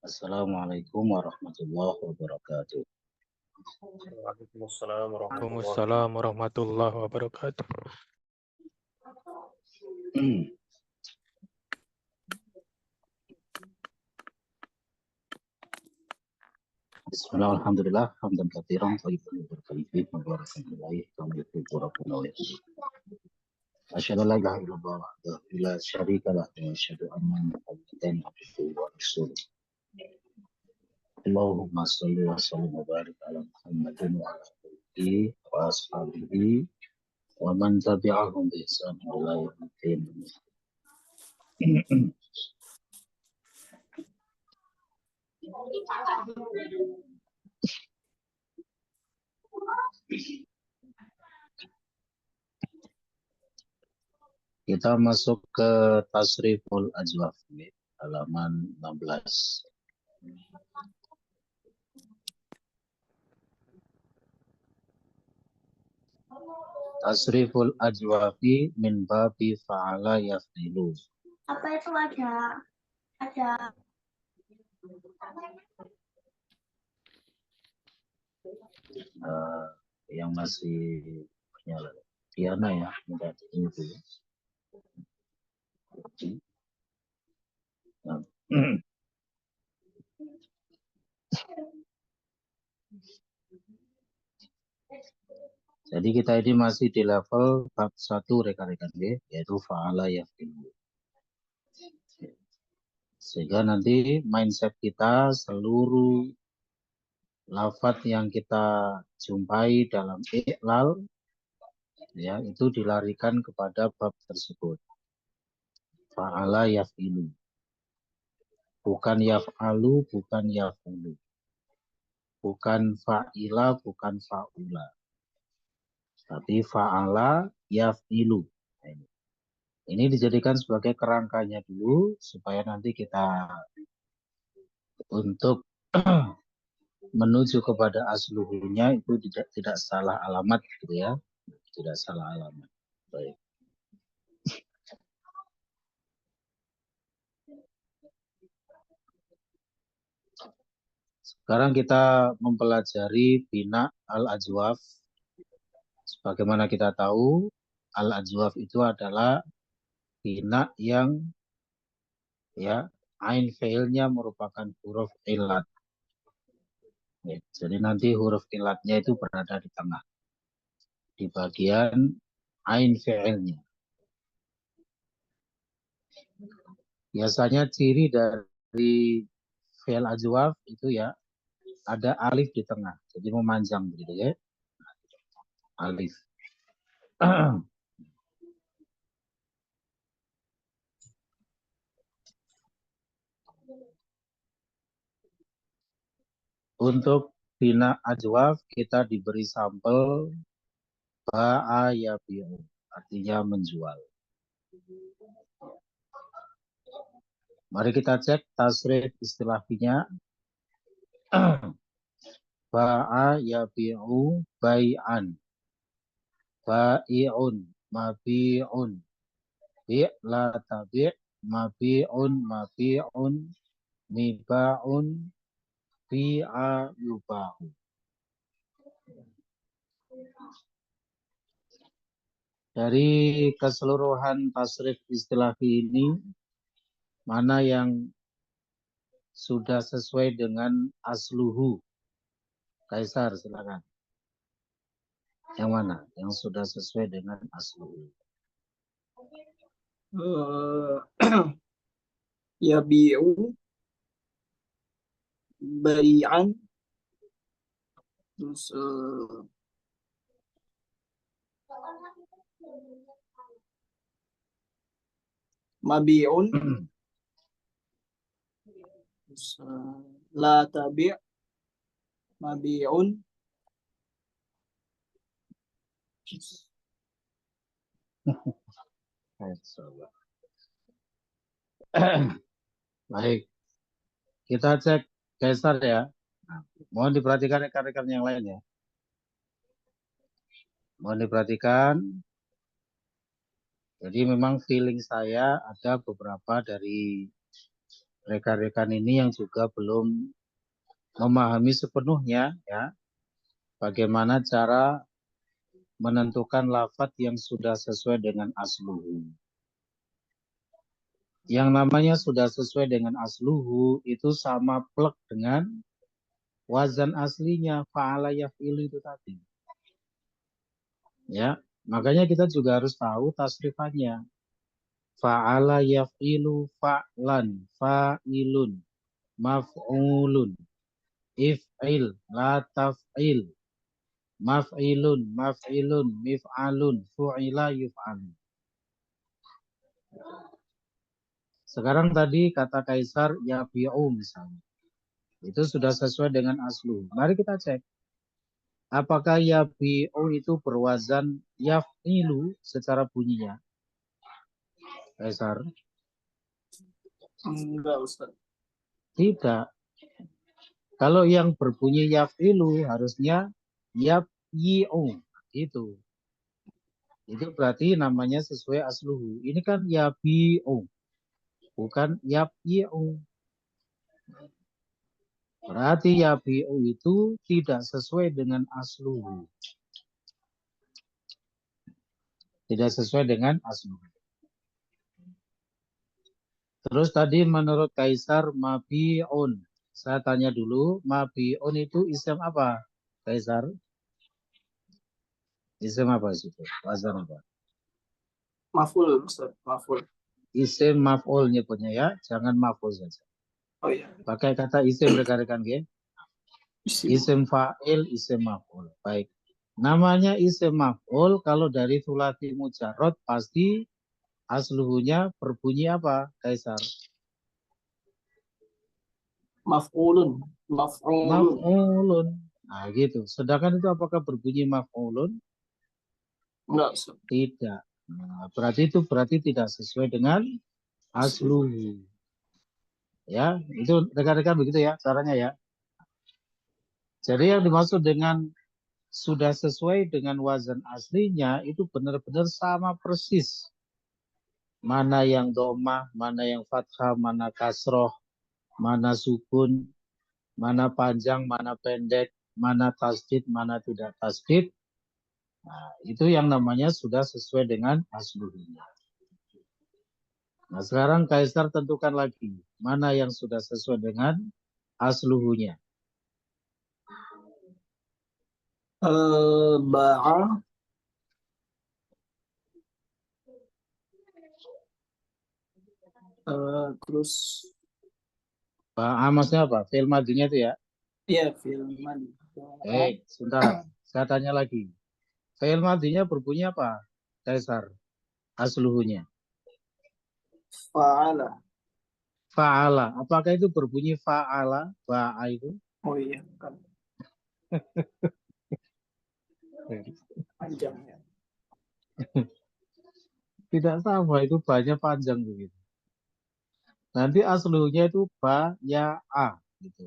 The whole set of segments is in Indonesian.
Assalamualaikum warahmatullahi wabarakatuh. Waalaikumsalam Waalaikumsalam warahmatullahi wabarakatuh. Bismillah, alhamdulillah, hamdan katsiran thayyiban mubarakan mubarakan alaihi kama yuhibbu rabbuna wa yarda. Asyhadu an la ilaha illallah wahdahu la syarika lah wa asyhadu anna Muhammadan abduhu wa rasuluh. Allahumma shalli wa sallim wa barik ala Muhammadin wa ala alihi wa ashabihi wa man tabi'ahum bi ihsan ila yaumil din. Kita masuk ke Tasriful Ajwaf, halaman 16. Tasriful Ajwafi min babi fa'ala yaf'ilu. Apa itu ada yang masih nyala Diana ya, enggak itu ya. Nah. Jadi kita ini masih di level bab 1 rekan-rekan B, yaitu fa'ala yaf'ilu. Sehingga nanti mindset kita seluruh lafadz yang kita jumpai dalam i'lal ya itu dilarikan kepada bab tersebut. Fa'ala yaf'ilu. Bukan yaf'alu, bukan yaf'ulu. Bukan fa'ila, bukan fa'ula. Tapi fa'ala yaf'ilu. Ini dijadikan sebagai kerangkanya dulu supaya nanti kita untuk menuju kepada asluhunya itu tidak salah alamat gitu ya. Tidak salah alamat. Baik. Sekarang kita mempelajari bina al-ajwaf. Sebagaimana kita tahu, al-ajwaf itu adalah bina yang ya ain fi'ilnya merupakan huruf ilat. Ya, jadi nanti huruf ilatnya itu berada di tengah, di bagian ain fi'ilnya. Biasanya ciri dari fi'il ajwaf itu ya ada alif di tengah, jadi memanjang begitu ya. Alif. Untuk bina ajwaf kita diberi sampel ba'a yabi'u, artinya menjual. Mari kita cek tasrif istilahnya. Ba'a yabi'u bai'an. Ba'i'un mabi'un. Bi' la tabi' mabi'un mabi'un miba'un bi'a yuba'u. Dari keseluruhan tasrif istilah ini, mana yang sudah sesuai dengan asluhu? Kaisar, silakan. Yang mana? Yang sudah sesuai dengan asluhu? Yabi'u bai'an, terus mabi'un, terus la tabi' mabi'un, Baik, kita cek Kaisar ya. Nah, Mohon diperhatikan rekan-rekan yang lain ya. Mohon diperhatikan. Jadi memang feeling saya ada beberapa dari rekan-rekan ini yang juga belum memahami sepenuhnya ya bagaimana cara menentukan lafadz yang sudah sesuai dengan asluhu. Yang namanya sudah sesuai dengan asluhu itu sama plek dengan wazan aslinya fa'ala yaf'ilu itu tadi. Ya, makanya kita juga harus tahu tasrifannya. Fa'ala yaf'ilu fa'lan, fa'ilun, maf'ulun, if'il, la taf'il, maf'ilun, maf'ilun, mif'alun, fu'ila, yuf'alun. Sekarang tadi kata Kaisar yabi'u misalnya. Itu sudah sesuai dengan aslu. Mari kita cek. Apakah yabi'u itu berwazan yaf'ilu secara bunyinya? Kaisar? Enggak, Ustaz. Tidak. Kalau yang berbunyi yaf'ilu harusnya yabyi'u. Itu berarti namanya sesuai asluhu. Ini kan yabi'u. Bukan yabyi'u. Berarti yabi'u itu tidak sesuai dengan asluhu. Tidak sesuai dengan asluhu. Terus tadi menurut Kaisar mabi'un. Saya tanya dulu, mabi'un itu isim apa? Kaisar? Isim apa itu? Wazan apa? Maf'ul, Ustaz. Maf'ul. Isim maf'ul nyebutnya ya, jangan maf'ul saja. Oh iya. Pakai kata isim rekan-rekan ya. Isim fa'il, isim maf'ul. Baik. Namanya isim maf'ul kalau dari sulasi mujarrad pasti asluhunya berbunyi apa, Kaisar? Maf'ulun. Maf'ulun. Maf'ulun. Nah gitu. Sedangkan itu apakah berbunyi maf'ulun? Enggak, Ustaz. Tidak. Nah, berarti tidak sesuai dengan asluhu. Ya, itu rekan-rekan begitu ya caranya ya. Jadi yang dimaksud dengan sudah sesuai dengan wazan aslinya itu benar-benar sama persis. Mana yang domah, mana yang fathah, mana kasroh, mana sukun, mana panjang, mana pendek, mana tasdid, mana tidak tasdid. Nah, itu yang namanya sudah sesuai dengan asluhunya. Nah, sekarang Kaisar tentukan lagi mana yang sudah sesuai dengan asluhunya. Ba'a. Terus Maksudnya apa? Fi'il madinya itu ya. ya filman. Sebentar. Saya tanya lagi. Fi'il madinya berbunyi apa? Kaisar. Asluhunya. Fa'ala. Fa'ala. Apakah itu berbunyi fa'ala? Ba'a itu? Oh iya, kan panjang ya. Tidak sama. Itu banyak panjang begitu. Nanti aslunya itu ba, ya, a. Gitu.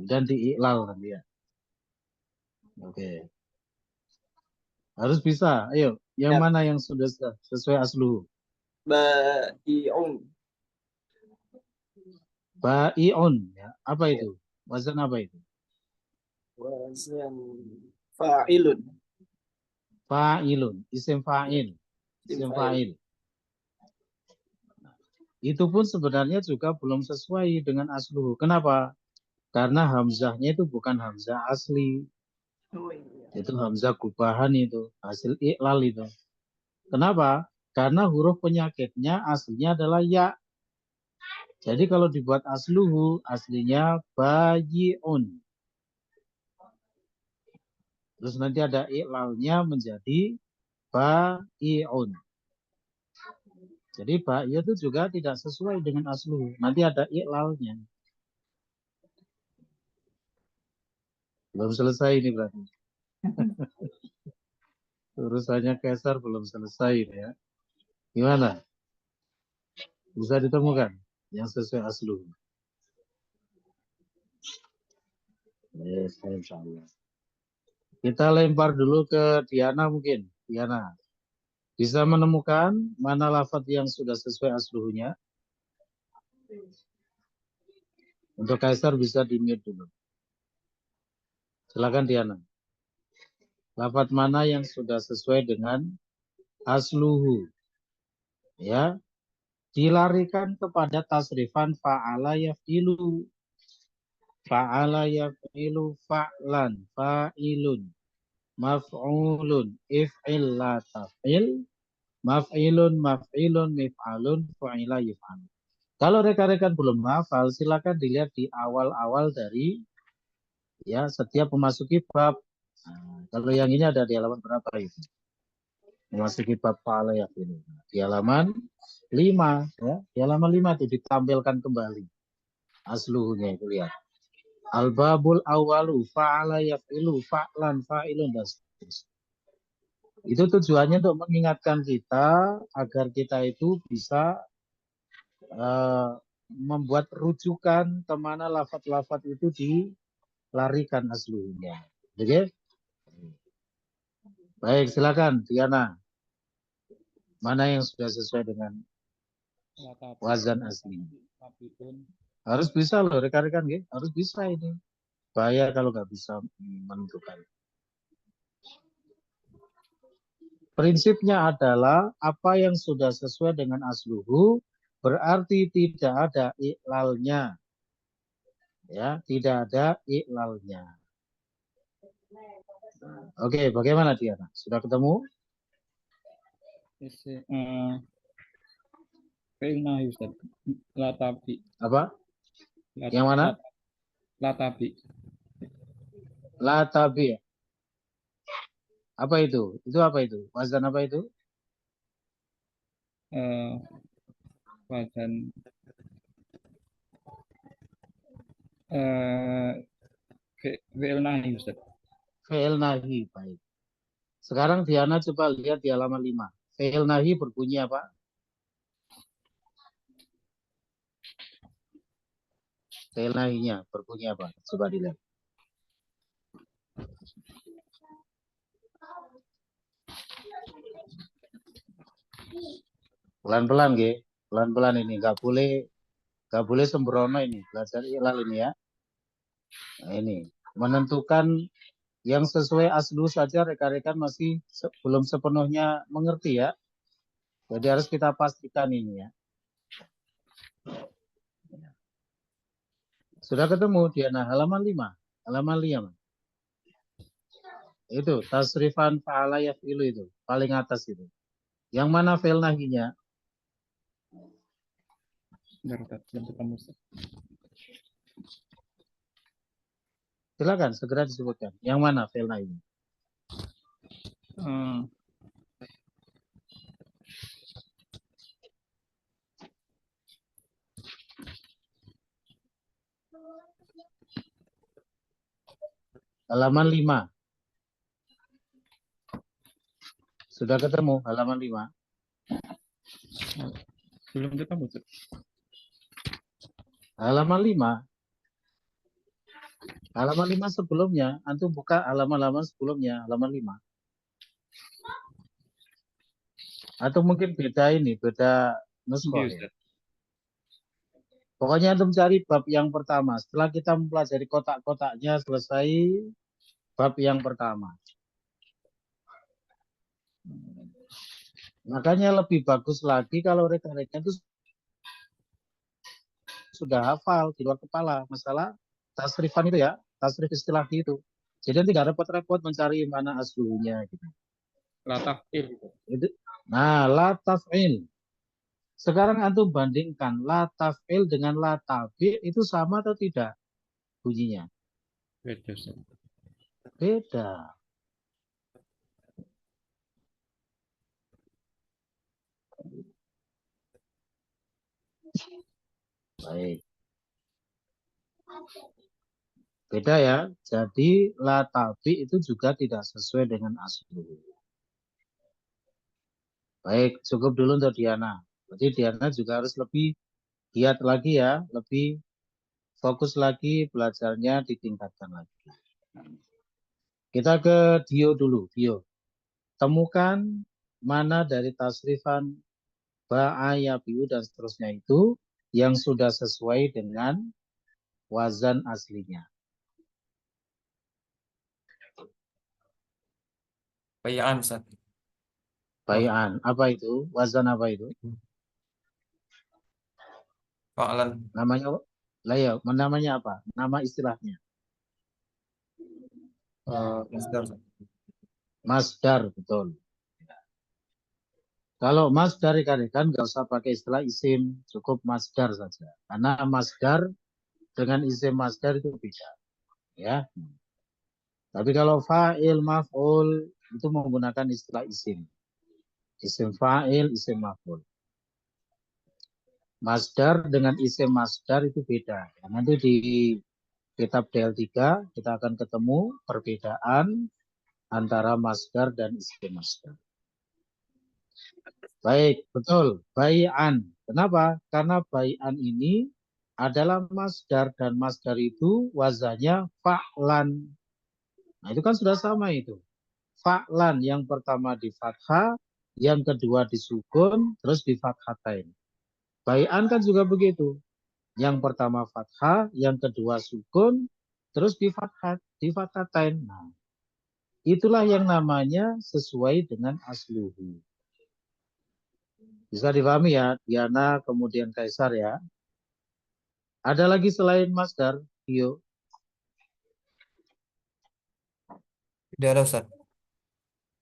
Dan diiklal nanti ya. Oke. Harus bisa. Ayo. Yang Ya. mana yang sudah sesuai asluhu? Ba'i'un. Ba'i'un. Ya. Apa itu? Wazan apa itu? Wazan fa'ilun. Fa'ilun. Isim fa'il. Isim fa'il. Itu pun sebenarnya juga belum sesuai dengan asluhu. Kenapa? Karena hamzahnya itu bukan hamzah asli. Oh iya. Itu hamzah gubahan itu. Hasil iklal itu. Kenapa? Karena huruf penyakitnya aslinya adalah ya. Jadi kalau dibuat asluhu, aslinya bayi'un. Terus nanti ada iklalnya menjadi ba'i'un. Jadi ba'i itu juga tidak sesuai dengan asluhu. Nanti ada iklalnya. Belum selesai ini berarti. Urusannya Kaisar belum selesai ya. Gimana? Bisa ditemukan yang sesuai asluhu. Yes, insya Allah. Kita lempar dulu ke Diana mungkin. Diana, bisa menemukan mana lafadz yang sudah sesuai asluhnya? Untuk Kaisar bisa di-mute dulu. Silakan Diana. Lafadz mana yang sudah sesuai dengan asluhu? Ya, dilarikan kepada tasrifan fa'ala yaf'ilu. Fa'ala yaf'ilu fa'lan fa'ilun maf'ulun if'il la taf'il maf'ilun maf'ilun mif'alun fa'ila yuf'al. Kalau rekan-rekan belum hafal, silakan dilihat di awal-awal dari ya setiap memasuki bab. Nah, kalau yang ini ada di halaman berapa itu? Memasuki bab fa'ala yaf'ilu. Di halaman 5 ya. Di halaman 5 itu ditampilkan kembali asluhnya itu lihat. Al-babul awalu fa'ala yaf'ilu fa'lan fa'ilun dan seterusnya. Itu tujuannya untuk mengingatkan kita agar kita itu bisa membuat rujukan kemana lafadz-lafadz itu dilarikan asluhnya. Oke? Baik, silakan Diana. Mana yang sudah sesuai dengan wazan asli? Harus bisa loh rekan-rekan, harus bisa ini. Bahaya kalau nggak bisa menentukan. Prinsipnya adalah apa yang sudah sesuai dengan asluhu berarti tidak ada iklalnya. Ya, tidak ada iklalnya. Oke, bagaimana Diana? Sudah ketemu? Ustaz. Latabi. Apa? Yang mana? Latabi. Latabi. Apa itu? Itu apa itu? Wazan apa itu? Wazan fi'il nahi Ustaz. Fi'il nahi, baik. Sekarang Diana coba lihat di halaman 5. Fi'il nahi berbunyi apa? Fi'il nahinya berbunyi apa? Coba dilihat. Pelan-pelan, Ge. Pelan-pelan ini. Nggak boleh sembrono ini. Belajar ilal ini ya. Nah, ini. Menentukan yang sesuai aslu saja rekan-rekan masih belum sepenuhnya mengerti ya. Jadi harus kita pastikan ini ya. Sudah ketemu Diana halaman 5. Halaman 5. Itu tasrifan fa'ala yaf'ilu itu paling atas itu. Yang mana fi'il nahinya? Silakan segera disebutkan. Yang mana fi'il nahinya? Halaman 5. Sudah ketemu halaman 5? Belum ketemu. Halaman 5. Halaman 5 sebelumnya, antum buka halaman-halaman sebelumnya, halaman 5. Atau mungkin beda ini, beda nuskah ya. Pokoknya antum cari bab yang pertama. Setelah kita mempelajari kotak-kotaknya selesai, bab yang pertama. Makanya lebih bagus lagi kalau rekan-rekan itu sudah hafal di luar kepala masalah tasrifan itu ya, tasrif istilah itu. Jadi tidak repot-repot mencari mana aslunya gitu. Latafil. Nah, latafil. Sekarang antum bandingkan latafil dengan latabi itu sama atau tidak bunyinya? Beda. Beda. Baik. Beda ya. Jadi latabi itu juga tidak sesuai dengan aslu. Baik, cukup dulu untuk Diana. Berarti Diana juga harus lebih giat lagi ya, lebih fokus lagi belajarnya, ditingkatkan lagi. Kita ke Dio dulu. Dio, temukan mana dari tasrifan ba, ya, biu, dan seterusnya itu yang sudah sesuai dengan wazan aslinya. Bayaan, Ustaz. Bai'an, apa itu? Wazan apa itu? Fa'lan. Namanya, lah ya, namanya apa? Nama istilahnya. Masdar, Ustaz. Masdar, betul. Kalau masdar kan nggak usah pakai istilah isim, cukup masdar saja. Karena masdar dengan isim masdar itu beda. Ya. Tapi kalau fa'il, maf'ul itu menggunakan istilah isim. Isim fa'il, isim maf'ul. Masdar dengan isim masdar itu beda. Nanti di kitab DL3 kita akan ketemu perbedaan antara masdar dan isim masdar. Baik, betul. Bai'an. Kenapa? Karena bai'an ini adalah masdar dan masdar itu wazannya fa'lan. Nah, itu kan sudah sama itu. Fa'lan yang pertama di fathah, yang kedua di sukun, terus di fathatain. Bai'an kan juga begitu. Yang pertama fathah, yang kedua sukun, terus di fathatain. Nah, itulah yang namanya sesuai dengan asluhu. Bisa dipahami ya, Diana kemudian Kaisar ya. Ada lagi selain masdar, Bio? Tidak ada, Ustaz.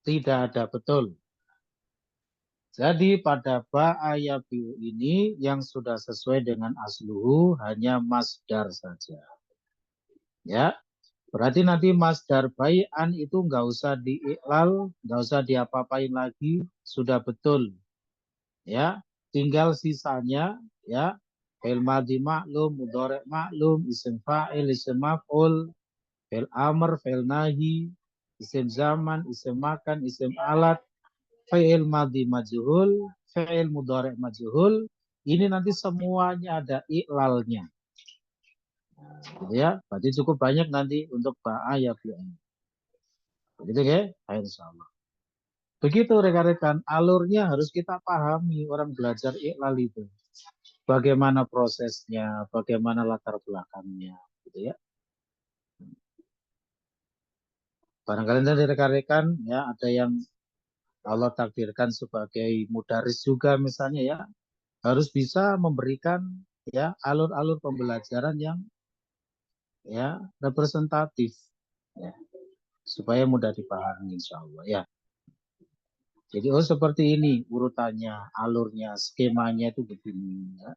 Tidak ada, betul. Jadi pada ba, ya, biu ini yang sudah sesuai dengan asluhu hanya masdar saja. Ya, berarti nanti masdar bai'an itu nggak usah diiklal, nggak usah diapa-apain lagi, sudah betul. Ya, tinggal sisanya ya, fi'il madhi maklum, mudhari maklum, isim fa'il, isim maf'ul, fi'il amr, fi'il nahi, isim zaman, isim makan, isim alat, fi'il madhi majhul, fi'il mudhari majhul. Ini nanti semuanya ada iklalnya. Nah, gitu ya. Berarti cukup banyak nanti untuk ba'a ya bi'an. Begitu ya? Insyaallah. Begitu rekan-rekan, alurnya harus kita pahami orang belajar iklal itu. Bagaimana prosesnya, bagaimana latar belakangnya, gitu ya. Barangkali dari rekan-rekan ya ada yang Allah takdirkan sebagai mudaris juga misalnya ya, harus bisa memberikan ya alur-alur pembelajaran yang ya representatif ya, supaya mudah dipahami insyaallah ya. Jadi seperti ini urutannya, alurnya, skemanya itu begini. Ya.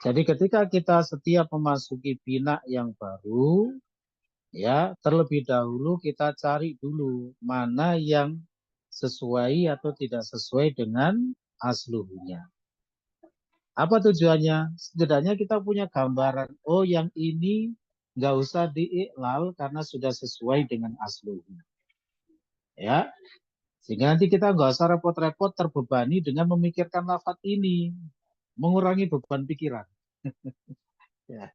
Jadi ketika kita setiap memasuki bina yang baru, ya terlebih dahulu kita cari dulu mana yang sesuai atau tidak sesuai dengan asluhnya. Apa tujuannya? Setidaknya kita punya gambaran, oh yang ini nggak usah diiklal karena sudah sesuai dengan asluhnya. Ya, sehingga nanti kita nggak usah repot-repot terbebani dengan memikirkan lafadz ini, mengurangi beban pikiran. Ya.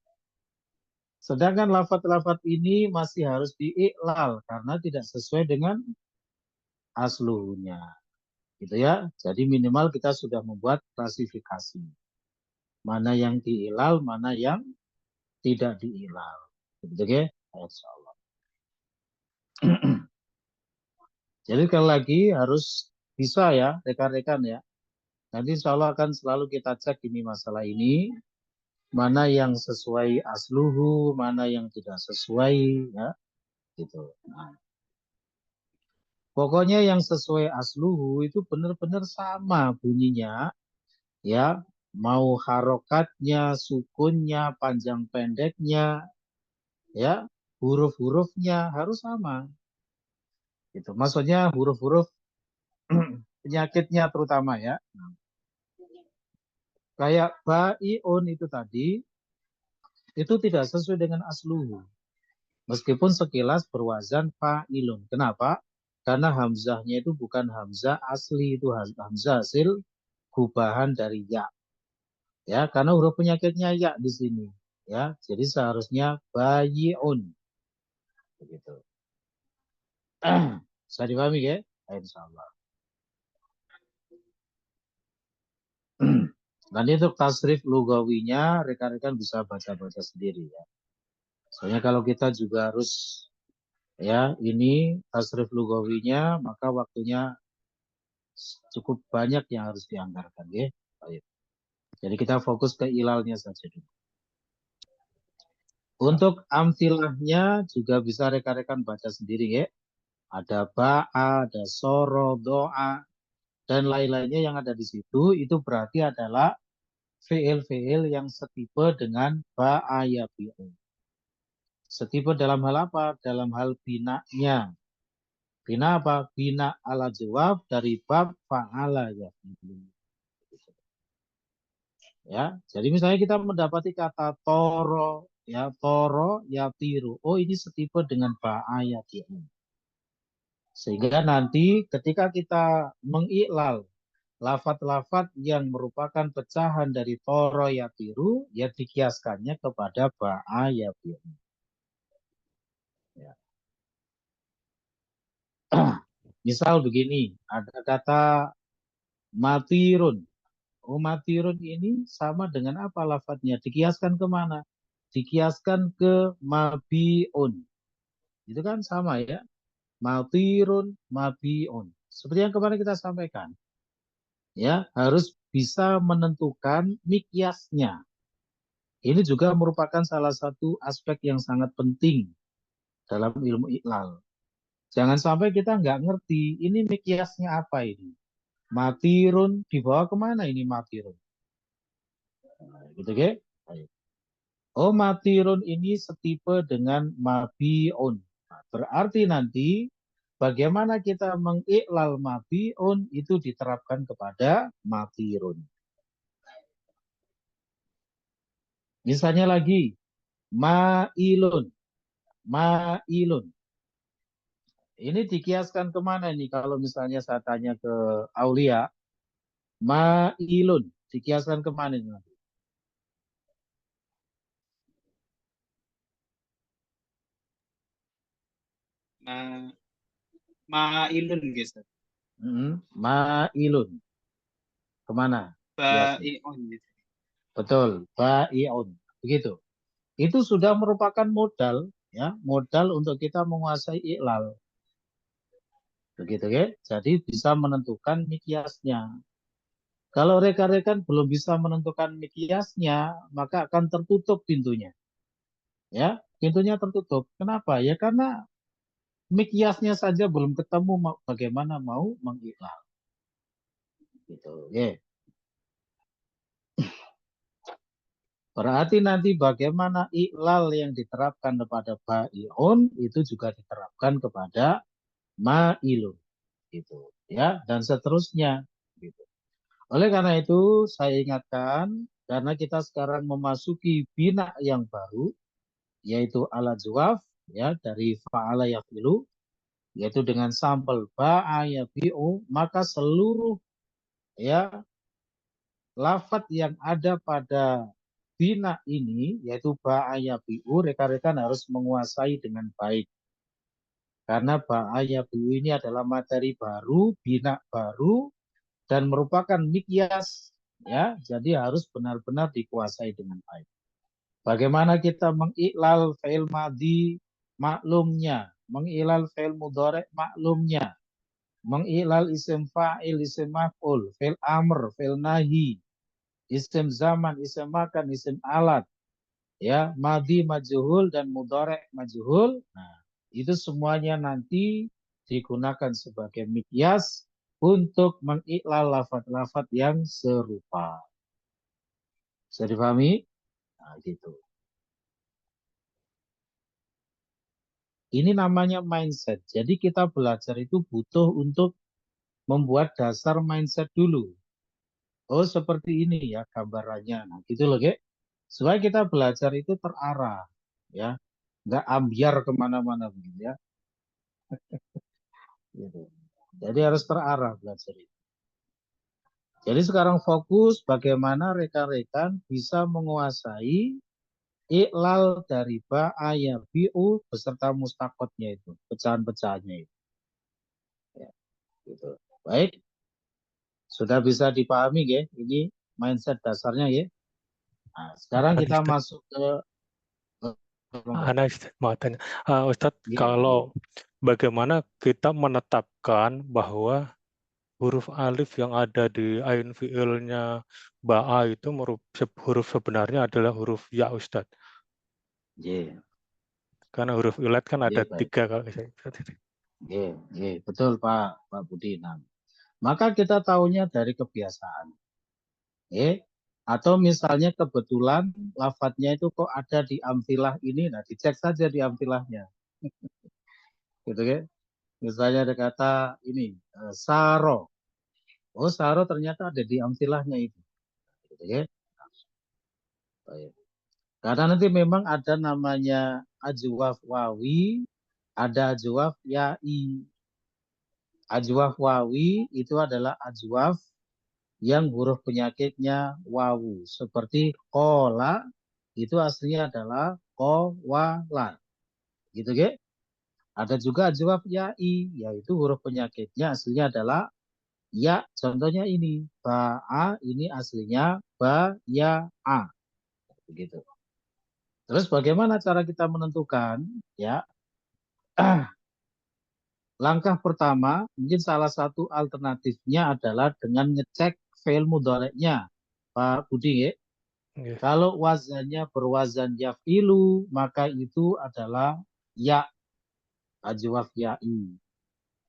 Sedangkan lafadz-lafadz ini masih harus diiklal karena tidak sesuai dengan aslunya, gitu ya. Jadi minimal kita sudah membuat klasifikasi, mana yang diilal, mana yang tidak diilal, gitu ya. Insyaallah. Jadi sekali lagi harus bisa ya rekan-rekan ya. Nanti insya Allah akan selalu kita cek ini masalah ini. Mana yang sesuai asluhu, mana yang tidak sesuai. Ya, gitu. Nah, pokoknya yang sesuai asluhu itu benar-benar sama bunyinya. Ya, mau harokatnya, sukunnya, panjang pendeknya. Ya, huruf-hurufnya harus sama. Gitu. Maksudnya huruf-huruf penyakitnya terutama ya. Kayak ba'iun itu tadi, itu tidak sesuai dengan asluhu. Meskipun sekilas berwazan fa'ilun. Kenapa? Karena hamzahnya itu bukan hamzah asli, itu hamzah hasil gubahan dari ya. Ya, karena huruf penyakitnya ya di sini. Ya, jadi seharusnya bayiun. Begitu. Bisa dipahami ya? Insyaallah. Nanti untuk tasrif lugawinya rekan-rekan bisa baca-baca sendiri ya. Soalnya kalau kita juga harus ya ini tasrif lugawinya maka waktunya cukup banyak yang harus dianggarkan ya. Baik. Jadi kita fokus ke ilalnya saja dulu. Untuk amthilahnya juga bisa rekan-rekan baca sendiri ya. Ada ba'a, ada soro, doa, dan lain-lainnya yang ada di situ itu berarti adalah fiil-fiil yang setipe dengan ba'a yabi'u. Setipe dalam hal apa? Dalam hal binanya. Bina apa? Bina ala jawab dari bab fa'ala yabi'u. Ya, jadi misalnya kita mendapati kata toro, ya tiru. Oh, ini setipe dengan ba'a yabi'u. Sehingga nanti ketika kita mengiklal lafat-lafat yang merupakan pecahan dari toro ya tiru, ya dikiaskannya kepada ba'a ya biru. Ya. Misal begini, ada kata matirun. Oh, matirun ini sama dengan apa lafadznya? Dikiaskan kemana? Dikiaskan ke mabiun. Itu kan sama ya. Matirun, mabiun. Seperti yang kemarin kita sampaikan. Ya, harus bisa menentukan mikyasnya. Ini juga merupakan salah satu aspek yang sangat penting dalam ilmu iklal. Jangan sampai kita nggak ngerti ini mikyasnya apa ini. Matirun dibawa kemana ini matirun? Nah, gitu ke? Oh, matirun ini setipe dengan mabiun. Nah, berarti nanti bagaimana kita mengiklal mabiun itu diterapkan kepada matirun. Misalnya lagi, ma'ilun. Ma'ilun. Ini dikiaskan kemana nih kalau misalnya saya tanya ke Aulia, ma'ilun, dikiaskan kemana nih? Ma'ilun guys. Ma'ilun, kemana? Kiasnya? Ba'i'un gitu. Betul, ba'i'un, begitu. Itu sudah merupakan modal, ya, modal untuk kita menguasai iklal. Begitu ya, jadi bisa menentukan mikyasnya. Kalau rekan-rekan belum bisa menentukan mikyasnya, maka akan tertutup pintunya. Ya, pintunya tertutup. Kenapa? Ya karena mikyasnya saja belum ketemu bagaimana mau mengiklal. Gitu. Ya. Berarti nanti bagaimana iklal yang diterapkan kepada ba'i'un itu juga diterapkan kepada ma'ilun. Gitu. Ya, dan seterusnya. Gitu. Oleh karena itu saya ingatkan karena kita sekarang memasuki bina yang baru yaitu ala jawaf ya dari fa'ala yafilu yaitu dengan sampel ba'a yabi'u maka seluruh ya lafadz yang ada pada bina ini yaitu ba'a yabi'u rekan-rekan harus menguasai dengan baik. Karena ba'a yabi'u ini adalah materi baru, bina baru dan merupakan mikyas ya, jadi harus benar-benar dikuasai dengan baik. Bagaimana kita mengiklal fi'il madhi maklumnya, mengiklal fi'il mudhari maklumnya, mengiklal isim fa'il, isim maf'ul, fi'il amr, fi'il nahi, isim zaman, isim makan, isim alat, ya, madhi majhul dan mudhari majhul. Nah, itu semuanya nanti digunakan sebagai mikyas untuk mengiklal lafaz-lafaz yang serupa. Bisa dipahami? Nah, gitu. Ini namanya mindset. Jadi kita belajar itu butuh untuk membuat dasar mindset dulu. Oh, seperti ini ya gambarannya. Nah, gitu loh, Gek. Supaya kita belajar itu terarah, ya. Nggak ambiar kemana-mana begitu ya. Gitu. Jadi harus terarah belajar itu. Jadi sekarang fokus bagaimana rekan-rekan bisa menguasai Iqlal dari ba'a yabi'u beserta mustaqotnya itu, pecahan-pecahannya itu. Ya, gitu. Baik, sudah bisa dipahami ya, ini mindset dasarnya ya. Nah, sekarang kita Ustaz, masuk ke Ana mau tanya, Ustadz, Ya, kalau bagaimana kita menetapkan bahwa huruf alif yang ada di ain fiilnya ba'a itu huruf sebenarnya adalah huruf ya, Ustadz? ya, Karena huruf ilat kan ada ya, baik. 3 kalau saya. Ya, ya, betul Pak Budi. Nah, maka kita tahunya dari kebiasaan. Ya, atau misalnya kebetulan lafadznya itu kok ada di amtilah ini, nah dicek saja di amtilahnya. Gitu ya. Misalnya ada kata ini, saro. Oh, saro ternyata ada di amtilahnya itu. Gitu ya. Baik. Karena nanti memang ada namanya ajwaf wawi, ada ajwaf ya'i. Ajwaf wawi itu adalah ajwaf yang huruf penyakitnya wawu. Seperti kola, itu aslinya adalah kowala. Gitu ya. Ada juga ajwaf ya'i, yaitu huruf penyakitnya aslinya adalah ya. Contohnya ini, ba'a ini aslinya ba, ya, a. Begitu. Terus bagaimana cara kita menentukan? Ya, langkah pertama, mungkin salah satu alternatifnya adalah dengan ngecek fi'il mudhari'nya, Pak Budi. Ya. Yes. Kalau wazannya berwazan yaf'ilu, maka itu adalah ya, ajwaf ya'i.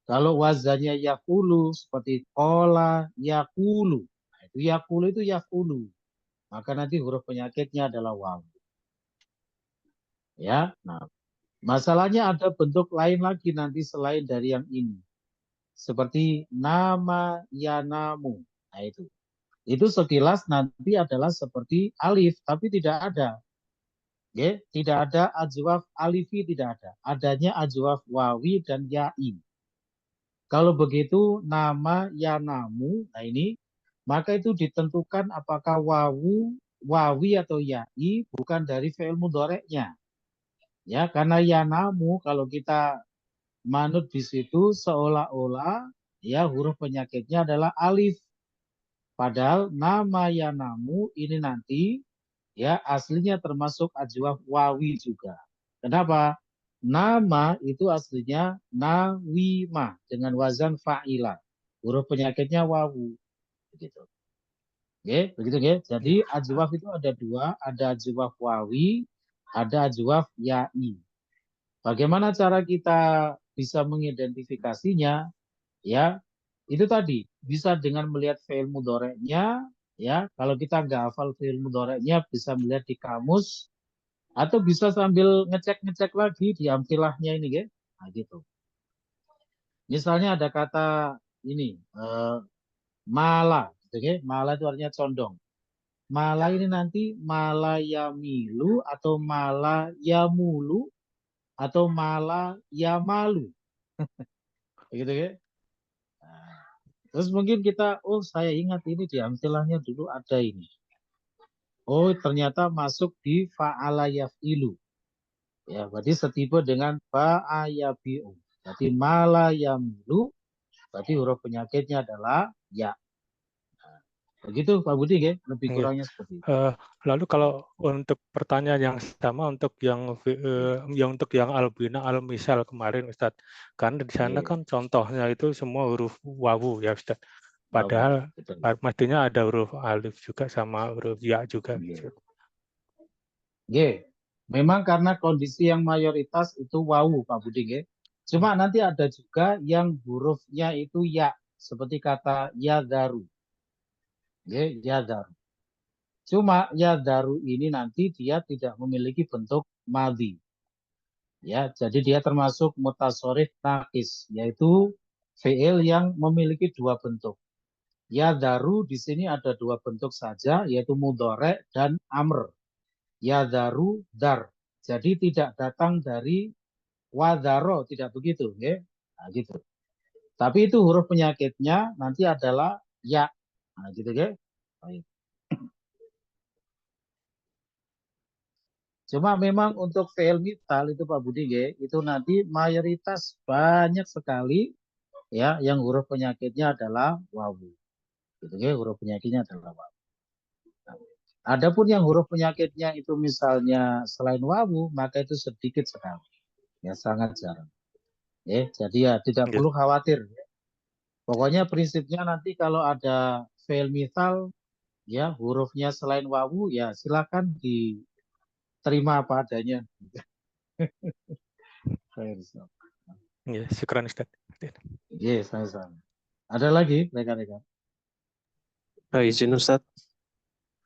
Kalau wazannya yaf'ulu, seperti kola yakulu, nah, itu yakulu itu yaf'ulu. Maka nanti huruf penyakitnya adalah waw. Ya, nah, masalahnya ada bentuk lain lagi nanti selain dari yang ini. Seperti nama yanamu. Nah itu. Itu sekilas nanti adalah seperti alif, tapi tidak ada. Ya, tidak ada ajwaf alifi, tidak ada. Adanya ajwaf wawi dan ya'i. Kalau begitu nama yanamu, nah ini, maka itu ditentukan apakah wawu, wawi atau ya'i bukan dari fi'il mudhari'nya. Ya, karena yanamu kalau kita manut di situ seolah-olah ya huruf penyakitnya adalah alif. Padahal nama yanamu ini nanti ya aslinya termasuk ajwaf wawi juga. Kenapa? Nama itu aslinya nawima dengan wazan fa'ila. Huruf penyakitnya wawu. Begitu. Oke, begitu ya. Jadi ajwaf itu ada dua, ada ajwaf wawi, ada ajwaf ya'i. Bagaimana cara kita bisa mengidentifikasinya? Ya, itu tadi bisa dengan melihat fi'il mudhari'nya. Ya, kalau kita nggak hafal fi'il mudhari'nya bisa melihat di kamus atau bisa sambil ngecek-ngecek lagi di amtilahnya ini, ya. Nah, gitu. Misalnya ada kata ini mala, gitu, ya. Mala itu artinya condong. Mala ini nanti mala yamilu atau mala yamulu atau mala yamalu. Begitu ya. Nah, terus mungkin kita, oh saya ingat ini di amtilahnya dulu ada ini. Oh ternyata masuk di fa'ala yaf'ilu. Ya, berarti setipe dengan fa'ayabi'u. Berarti mala yamilu, berarti huruf penyakitnya adalah ya. Nah, begitu Pak Budi ya, lebih Iya. kurangnya seperti itu. Lalu kalau untuk pertanyaan yang sama untuk untuk yang albina al-misal kemarin, Ustadz, karena di sana Iya. kan contohnya itu semua huruf wawu ya, Ustadz. Padahal Betul. mestinya ada huruf alif juga sama huruf ya juga. Iya. Oke, memang karena kondisi yang mayoritas itu wawu Pak Budi. Ya. Cuma nanti ada juga yang hurufnya itu ya, seperti kata yadaru. Ya, yadaru. Cuma yadaru ini nanti dia tidak memiliki bentuk madhi. Ya, jadi dia termasuk mutasorif nakis, yaitu fi'il yang memiliki dua bentuk. Yadaru di sini ada dua bentuk saja, yaitu mudhari' dan amr. Yadaru dar. Jadi tidak datang dari wadaro, tidak begitu, ya. Nah, gitu. Tapi itu huruf penyakitnya nanti adalah ya. Nah, gitu, ya. Baik. Cuma memang untuk fi'il mithal itu Pak Budi itu nanti mayoritas banyak sekali ya yang huruf penyakitnya adalah wawu. Gitu huruf penyakitnya adalah wawu. Nah, adapun yang huruf penyakitnya itu misalnya selain wawu, maka itu sedikit sekali. Ya sangat jarang. Jadi ya tidak perlu khawatir. Pokoknya prinsipnya nanti kalau ada fi'il mithal ya hurufnya selain wawu ya silakan diterima apa adanya. Ya, syukran Ustaz. Sama-sama. Ada lagi rekan-rekan? Izin Ustadz,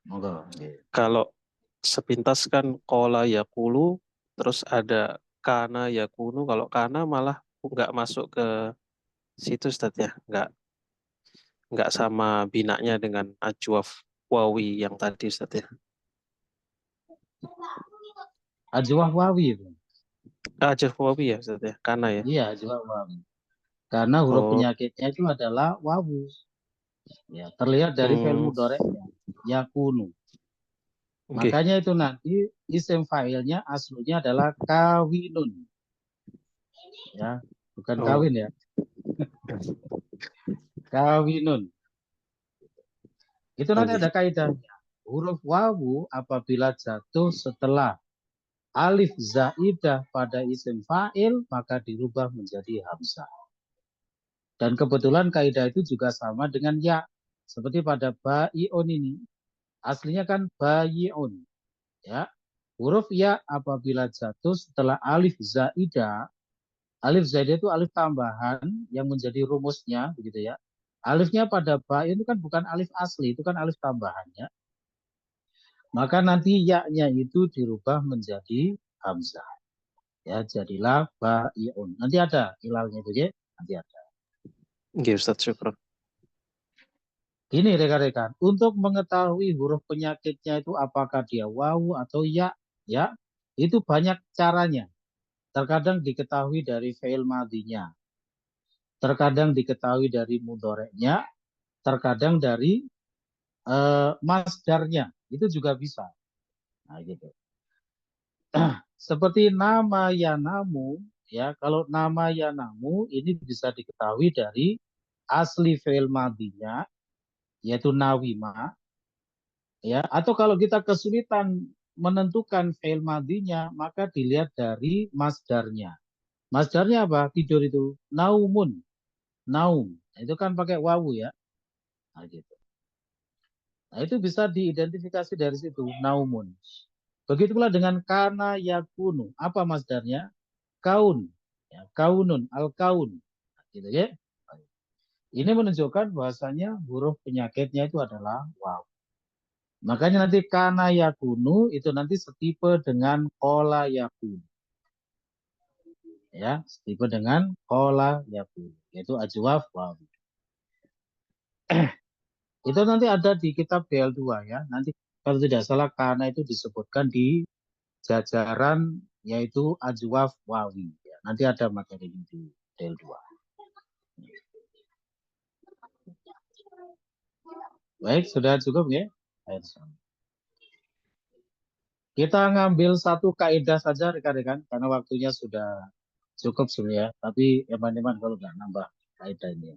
Monggo. kalau sepintas kan kola yakulu, terus ada kana yakunu, kalau kana malah nggak masuk ke situ Ustadz ya, nggak sama binanya dengan ajwaf wawi yang tadi Ustadz ya. Ajwaf wawi itu. Ajwaf wawi ya Ustadz ya, kana ya. Iya, ajwaf wawi. Karena huruf Oh. penyakitnya itu adalah wawu. Ya, terlihat dari fi'il mudhari'nya, yakunu. Makanya itu nanti isim fa'ilnya aslinya adalah kawinun. Ya, bukan kawin ya. Kawinun. Itu nanti ada kaidahnya. Huruf wawu apabila jatuh setelah alif zaidah pada isim fa'il maka dirubah menjadi hamzah. Dan kebetulan kaidah itu juga sama dengan ya. Seperti pada ba'i'un ini. Aslinya kan bayi'un. Ya. Huruf ya apabila jatuh setelah alif zaidah. Alif zaidah itu alif tambahan yang menjadi rumusnya. Begitu ya. Alifnya pada ba itu kan bukan alif asli. Itu kan alif tambahannya. Maka nanti ya-nya itu dirubah menjadi hamzah. Ya, jadilah ba'i'un. Nanti ada ilalnya itu ya. Nanti ada. Oke, Ustadz, syukur. Ini rekan-rekan, untuk mengetahui huruf penyakitnya itu apakah dia wawu atau ya, itu banyak caranya. Terkadang diketahui dari fi'il madhinya, terkadang diketahui dari mudhoreknya, terkadang dari masdarnya, itu juga bisa. Nah, gitu. Seperti nama yanamu, ya kalau nama yanamu ini bisa diketahui dari asli fi'il madhinya, yaitu nawima, ya. Atau kalau kita kesulitan menentukan fi'il madhinya, maka dilihat dari masdarnya. Masdarnya apa? Tidur itu naumun, naum. Itu kan pakai wawu ya. Nah, gitu. Nah, itu bisa diidentifikasi dari situ, naumun. Begitu pula dengan kana yakunu. Apa masdarnya? Kaun. Ya, kaunun, al-kaun. Nah, gitu ya. Ini menunjukkan bahwasanya huruf penyakitnya itu adalah waw. Makanya nanti kana yakunu itu nanti setipe dengan kola yakunu. Ya, setipe dengan kola yakunu. Yaitu ajwaf waw. Itu nanti ada di kitab DL2 ya. Nanti kalau tidak salah kana itu disebutkan di jajaran yaitu ajwaf wawi. Ya, nanti ada materi di DL2. Baik, sudah cukup ya. Kita ngambil satu kaidah saja rekan-rekan karena waktunya sudah cukup sebenarnya. Tapi teman-teman kalau nggak nambah kaidah ini.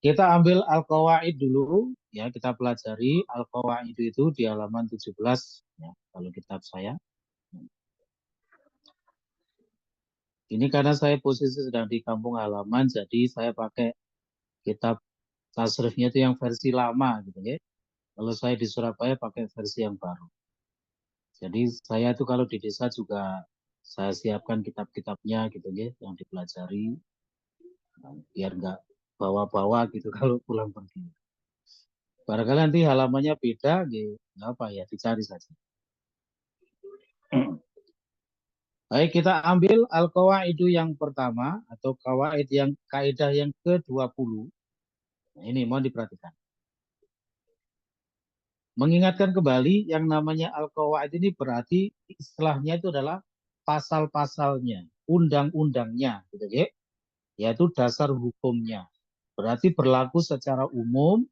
Kita ambil al-qawaid dulu ya, kita pelajari al-qawaid itu di halaman 17 ya, kalau kitab saya. Ini karena saya posisi sedang di kampung halaman, jadi saya pakai kitab tasrifnya itu yang versi lama gitu ya. Kalau saya di Surabaya pakai versi yang baru. Jadi saya itu kalau di desa juga saya siapkan kitab-kitabnya gitu ya, yang dipelajari biar nggak bawa-bawa gitu kalau pulang pergi. Barangkali nanti halamannya beda, gitu. Nggak apa ya, dicari saja. Baik, kita ambil al-qawaidu yang pertama atau kawaid yang kaidah yang ke-20. Nah, ini mohon diperhatikan. Mengingatkan kembali yang namanya al-qawaid ini berarti istilahnya itu adalah pasal-pasalnya, undang-undangnya, gitu ya. Yaitu dasar hukumnya. Berarti berlaku secara umum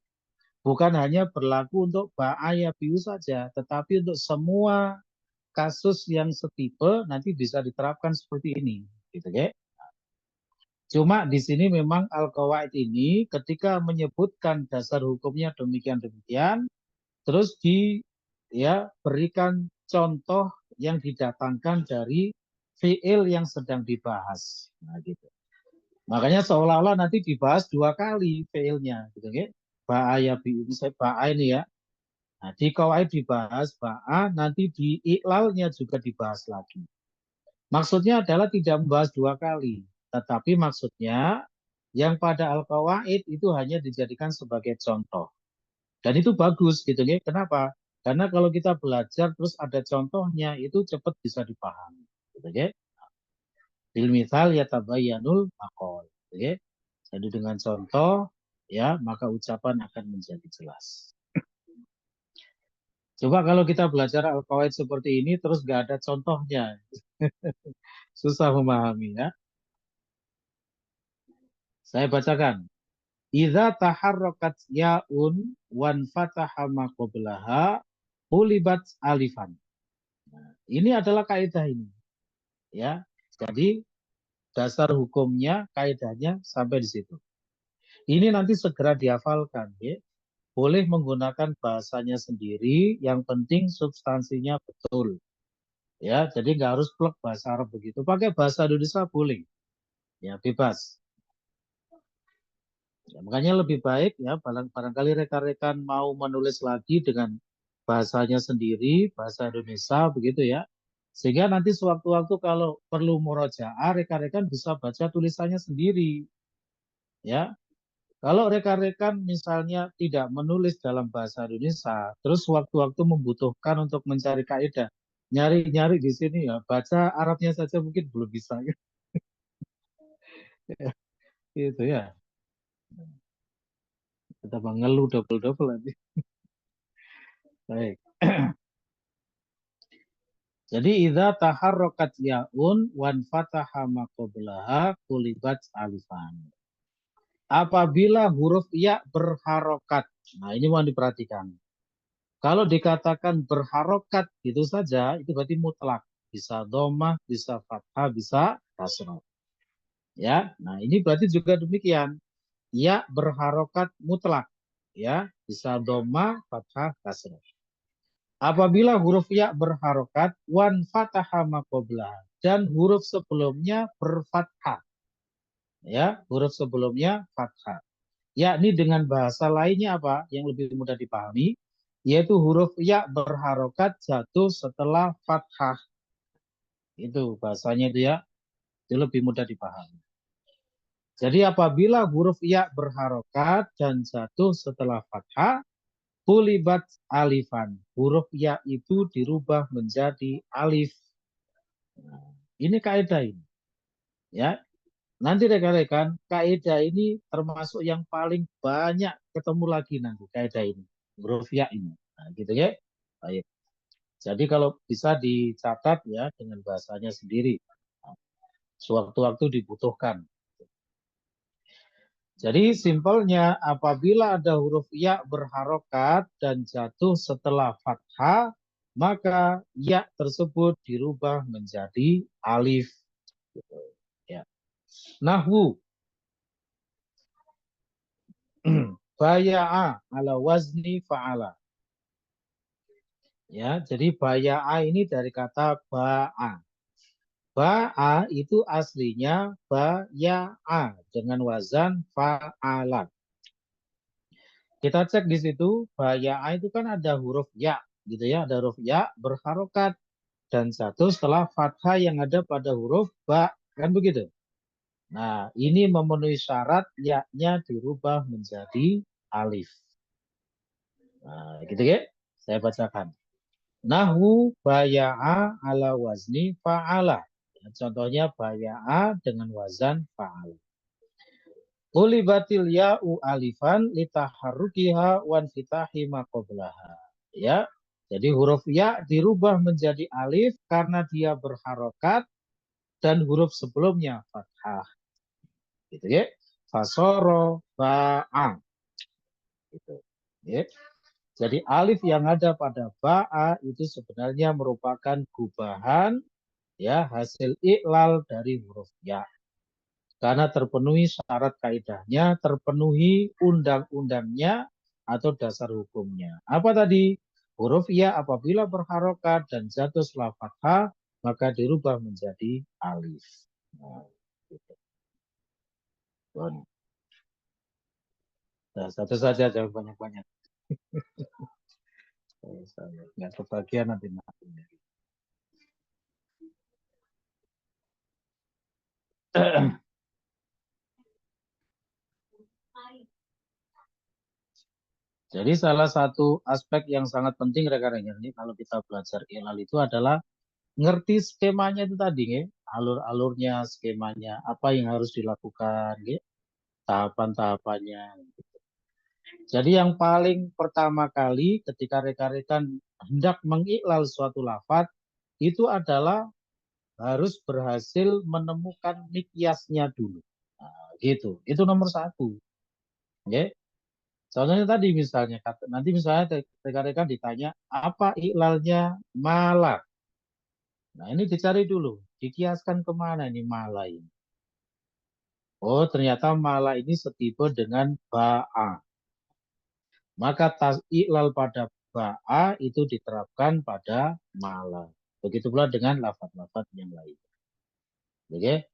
Bukan hanya berlaku untuk ba'a ya biu saja, tetapi untuk semua kasus yang setipe nanti bisa diterapkan seperti ini, gitu ya. Cuma di sini memang al-qawaid ini ketika menyebutkan dasar hukumnya demikian-demikian, terus berikan contoh yang didatangkan dari fiil yang sedang dibahas. Nah, gitu. Makanya seolah-olah nanti dibahas 2 kali fiilnya, gitu ya. Ba'a ya bi ini saya ba'a ini ya. Nah, di qawaid dibahas ba'a, nanti di i'lalnya juga dibahas lagi. Maksudnya adalah tidak membahas 2 kali, tetapi maksudnya yang pada al-qawaid itu hanya dijadikan sebagai contoh. Dan itu bagus gitu ya. Kenapa? Karena kalau kita belajar terus ada contohnya itu cepat bisa dipahami. Gitu ya. Bil misal yatabayyanul maqal, gitu ya. Jadi dengan contoh ya maka ucapan akan menjadi jelas. Coba kalau kita belajar al-qawaid seperti ini terus nggak ada contohnya. Susah memahami ya. Saya bacakan. Idza taharrakat ya'un wan fataha ma qablaha ulibat alifan. Nah, ini adalah kaidah ini. Ya. Jadi dasar hukumnya, kaidahnya sampai di situ. Ini nanti segera dihafalkan, ya. Boleh menggunakan bahasanya sendiri, yang penting substansinya betul. Ya, jadi nggak harus plek bahasa Arab begitu. Pakai bahasa Indonesia boleh. Ya, bebas. Ya, makanya lebih baik ya barangkali rekan-rekan mau menulis lagi dengan bahasanya sendiri, bahasa Indonesia begitu ya. Sehingga nanti sewaktu-waktu kalau perlu murojaah, rekan-rekan bisa baca tulisannya sendiri. Ya. Kalau rekan-rekan misalnya tidak menulis dalam bahasa Indonesia, terus waktu-waktu membutuhkan untuk mencari kaidah, nyari-nyari di sini ya, baca Arabnya saja mungkin belum bisa. Gitu ya. Kita mengeluh double-double nanti. Baik. Jadi idza taharrakat ya'un wan fataha ma qablaha qulibat alifan. Apabila huruf ya berharokat. Nah, ini mau diperhatikan. Kalau dikatakan berharokat itu saja, itu berarti mutlak. Bisa dhammah, bisa fathah, bisa kasrah. Ya, nah ini berarti juga demikian. Ya berharokat mutlak. Ya, bisa dhammah, fathah, kasrah. Apabila huruf ya berharokat, wan fataha ma qablaha, dan huruf sebelumnya berfathah. Ya, huruf sebelumnya fathah. Yakni dengan bahasa lainnya apa yang lebih mudah dipahami, yaitu huruf ya berharokat jatuh setelah fathah. Itu bahasanya itu ya, itu lebih mudah dipahami. Jadi apabila huruf ya berharokat dan jatuh setelah fathah, kulibat alifan. Huruf ya itu dirubah menjadi alif. Nah, ini kaidah ini. Ya, nanti rekan-rekan, kaidah ini termasuk yang paling banyak ketemu lagi nanti kaidah ini, huruf ya ini. Nah, gitu ya. Baik. Jadi kalau bisa dicatat ya dengan bahasanya sendiri. Nah, sewaktu-waktu dibutuhkan. Jadi simpelnya apabila ada huruf ya berharokat dan jatuh setelah fathah, maka ya tersebut dirubah menjadi alif. Ya. Nahwu. Baya'a ala wazni fa'ala. Ya, jadi baya'a ini dari kata ba'a. Ba'a itu aslinya baya'a dengan wazan fa'ala. Kita cek di situ, baya'a itu kan ada huruf ya, gitu ya, ada huruf ya berharokat dan jatuh setelah fathah yang ada pada huruf ba, kan begitu. Nah, ini memenuhi syarat ya-nya dirubah menjadi alif. Nah, gitu ya. Saya bacakan. Nahwu baya'a ala wazni fa'ala. Contohnya baya'a dengan wazan fa'ala. Ulibatil ya'u alifan litaharrukiha wan fitahi ma qablaha. Ya. Jadi huruf ya dirubah menjadi alif karena dia berharokat dan huruf sebelumnya fathah. Gitu ya. Fasoro ba'a. Gitu. Ya. Jadi alif yang ada pada ba'a itu sebenarnya merupakan gubahan ya hasil iklal dari huruf ya. Karena terpenuhi syarat kaidahnya, terpenuhi undang-undangnya atau dasar hukumnya. Apa tadi? Huruf ya apabila berharokat dan jatuh setelah fathah maka dirubah menjadi alif. Nah, gitu. Nah, satu saja jangan banyak-banyak. Saya nggak kebagian nanti. Jadi salah satu aspek yang sangat penting rekan-rekan ini kalau kita belajar ilal itu adalah ngerti skemanya itu tadi, ya. Alur-alurnya, skemanya, apa yang harus dilakukan, ya. Tahapan-tahapannya. Jadi yang paling pertama kali ketika rekan-rekan hendak mengiklal suatu lafaz itu adalah harus berhasil menemukan mikyasnya dulu. Nah, gitu. Itu nomor satu. Ya. Contohnya tadi misalnya, nanti misalnya rekan-rekan ditanya, apa iklalnya mala? Nah ini dicari dulu, dikiaskan kemana ini mala ini? Oh ternyata mala ini setipe dengan ba'a. Maka iklal pada ba'a itu diterapkan pada mala. Begitu pula dengan lafaz-lafaz yang lain. Oke,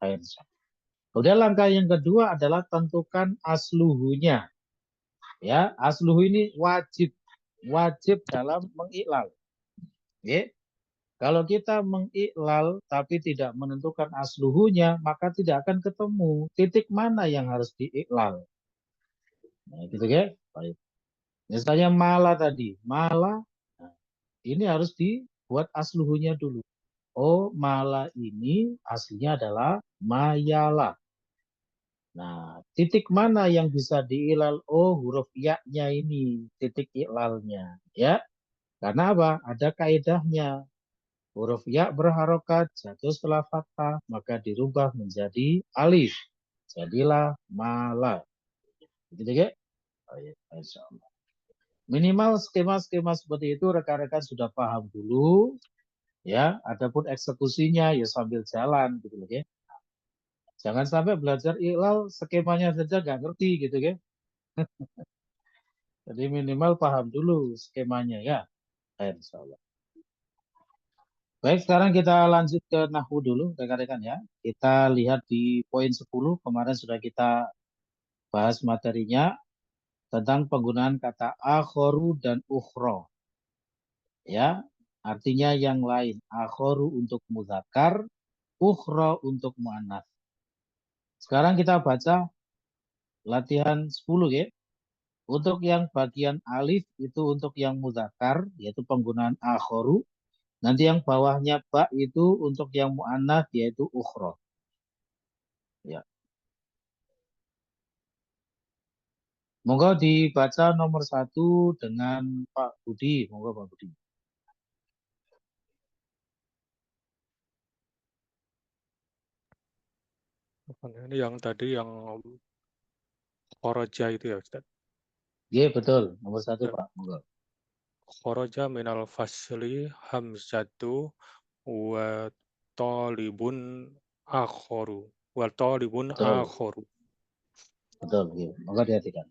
kemudian langkah yang kedua adalah tentukan asluhunya. Ya, asluhu ini wajib dalam mengiklal. Ya. Kalau kita mengiklal tapi tidak menentukan asluhunya, maka tidak akan ketemu titik mana yang harus diiklal. Nah, gitu ya. Baik. Misalnya mala tadi, mala nah, ini harus dibuat asluhunya dulu. Oh, mala ini aslinya adalah mayala. Nah, titik mana yang bisa diilal? Oh, huruf ya-nya ini, titik iklalnya. Ya, karena apa? Ada kaidahnya. Huruf ya berharokat, jatuh setelah fathah, maka dirubah menjadi alif. Jadilah mala. Gitu ya? Oh, ya. Minimal skema-skema seperti itu rekan-rekan sudah paham dulu. Ya, adapun eksekusinya ya sambil jalan gitu loh ya. Jangan sampai belajar iklal skemanya saja nggak ngerti gitu ya. Jadi minimal paham dulu skemanya ya. Insyaallah. Baik, sekarang kita lanjut ke nahwu dulu rekan-rekan ya. Kita lihat di poin 10 kemarin sudah kita bahas materinya tentang penggunaan kata akhoru dan ukhro. Ya, artinya yang lain. Akhoru untuk muzakkar, ukhro untuk muannats. Sekarang kita baca latihan 10 ya. Untuk yang bagian alif itu untuk yang muzakkar yaitu penggunaan akhoru. Nanti yang bawahnya ba itu untuk yang muannats yaitu ukhro. Ya. Monggo dibaca nomor 1 dengan Pak Budi. Monggo Pak Budi. Ini yang tadi yang khoroja itu ya Ustaz. Iya betul, nomor 1 Ya. Pak. Monggo. Khoroja minal fasli hamzatu wa talibun akhoru. Wa talibun Betul, akhoru. betul. Iya. Monggo diartikan.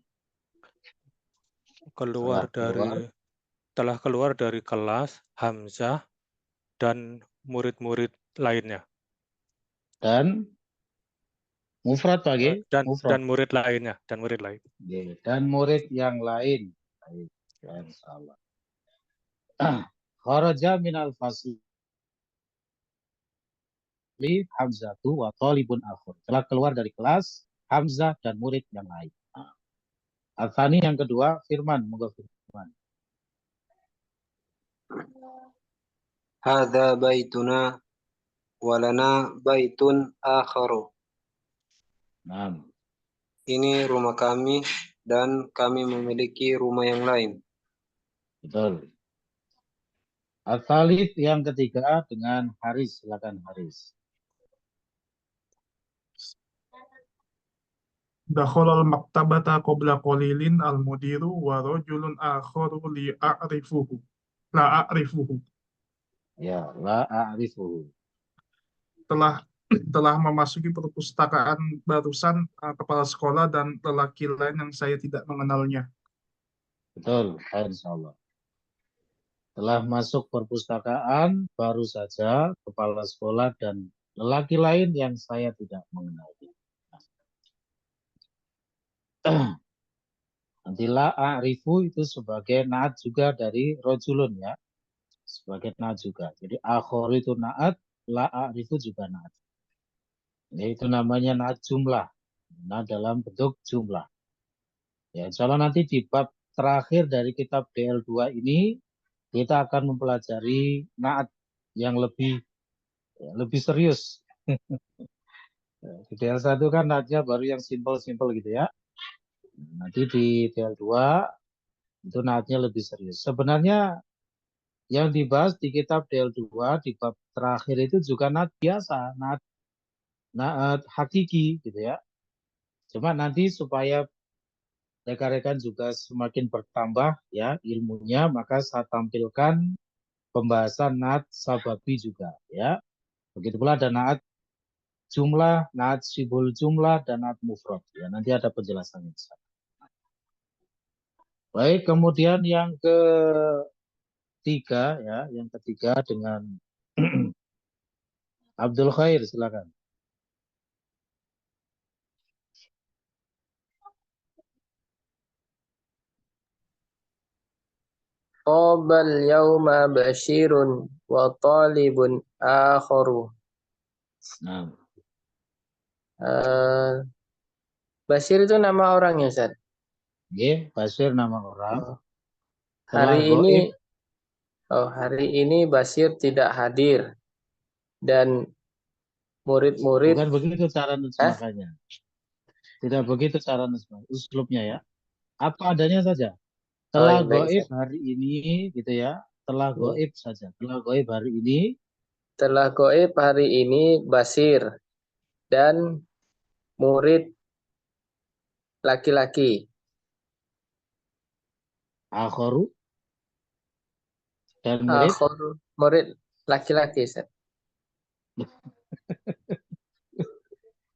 Telah keluar dari kelas Hamzah dan murid-murid lainnya. Dan mufrad Pak G. Dan Mufrad. murid lainnya, Iya, dan murid yang lain. Baik, ya, insyaallah. Kharaja minal fasli Hamzatu wa talibun akhur. Telah keluar dari kelas Hamzah dan murid yang lain. Al-Thani yang kedua, Firman. Monggo Firman. Hadza baituna walana baitun akharu. Nah, Ini rumah kami dan kami memiliki rumah yang lain. betul. Al-Thalith yang ketiga dengan Haris. Silakan Haris. Dakhala al-maktabata qabla qalilin al-mudiru wa rajulun akharu la a'rifuhu. Ya, la a'rifuhu. Telah memasuki perpustakaan barusan kepala sekolah dan lelaki lain yang saya tidak mengenalnya. Betul, insyaallah. Telah masuk perpustakaan baru saja kepala sekolah dan lelaki lain yang saya tidak mengenalnya. Nanti la a'rifu itu sebagai naat juga dari rojulun ya. Sebagai naat juga. Jadi akhor itu naat, la a'rifu juga naat. Itu namanya naat jumlah. Nah, dalam bentuk jumlah. Ya, insyaallah nanti di bab terakhir dari kitab DL2 ini kita akan mempelajari naat yang lebih serius. Di DL1 kan naatnya baru yang simple-simple gitu ya. Nanti di DL2 itu naatnya lebih serius. Sebenarnya yang dibahas di kitab DL2 di bab terakhir itu juga naat biasa, naat hakiki gitu ya. Cuma nanti supaya rekan-rekan juga semakin bertambah ya ilmunya, maka saya tampilkan pembahasan naat sababi juga ya. Begitu pula ada naat jumlah, naat sibul jumlah, dan naat mufrad. Ya, nanti ada penjelasannya. Baik, kemudian yang ketiga ya, yang ketiga dengan Abdul Khair, silakan. Qabal yawma bashirun wa talibun akharu. Nah, Bashir itu nama orang ya, Ustaz? ya, Basir nama orang. Oh. Telah Hari ini Bashir tidak hadir dan murid-murid. Bukan begitu cara nusmakanya. Tidak begitu cara nusmak. Uslubnya ya. Apa adanya saja. Telah goib hari ini gitu ya. Telah goib saja. Telah goib hari ini. Telah goib hari ini Bashir dan murid laki-laki. Akhoru. Dan murid. Akhoru, murid laki-laki, Ustaz.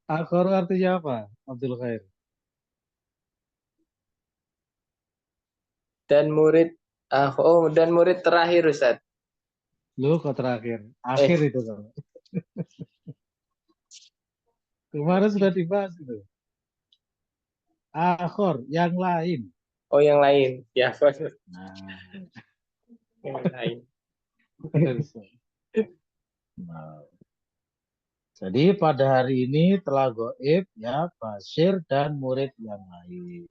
Akhoru artinya apa, Abdul Khair? Dan murid dan murid terakhir, Ustaz. Lu kok terakhir? Akhir itu kan. Kemarin sudah dibahas itu. Akhor, yang lain. Oh, yang lain. Ya, Nah. yang lain. Nah. Jadi pada hari ini telah goib ya Bashir dan murid yang lain.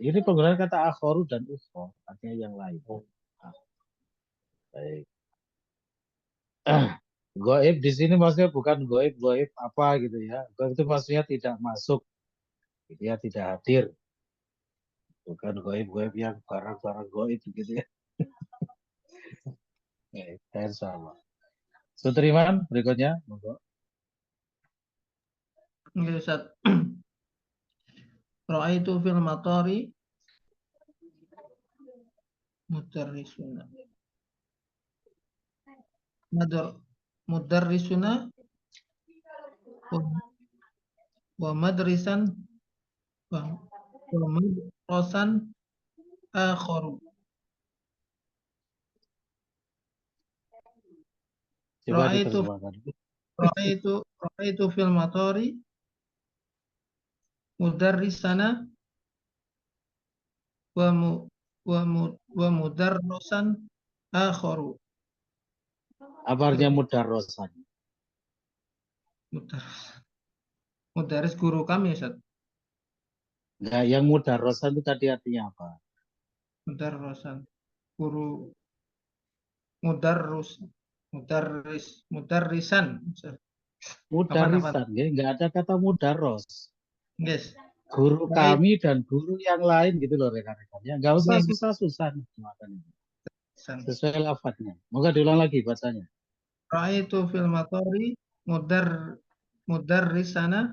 Ini penggunaan kata akhoru dan ukhor, artinya yang lain. Nah. Baik. Goib di sini maksudnya bukan goib apa gitu ya. Goib itu maksudnya tidak masuk, dia tidak hadir. Bukan goib yang barang-barang goib gitu ya. Baik, sama. Sutriman berikutnya, monggo. Oke, Ustaz. Ra'aitu fil matari mudarrisuna. Mudarrisuna wa madrisan wa madrasan akharu. Ra'aitu fil matari mudarrisana wa mudarrisan akharu. Apa artinya mudarrosan? Mudaris guru kami, Ustaz. Enggak, yang mudarrosan itu tadi artinya apa? Mudarrosan guru mudarrisan. Mudarisan, ya, enggak ada kata mudarros. Yes. Guru kami dan guru yang lain gitu loh rekan-rekan. Ya, enggak usah susah-susah sesuai lafadznya. Moga diulang lagi bacanya. Ra'aitu fil matari mudarrisana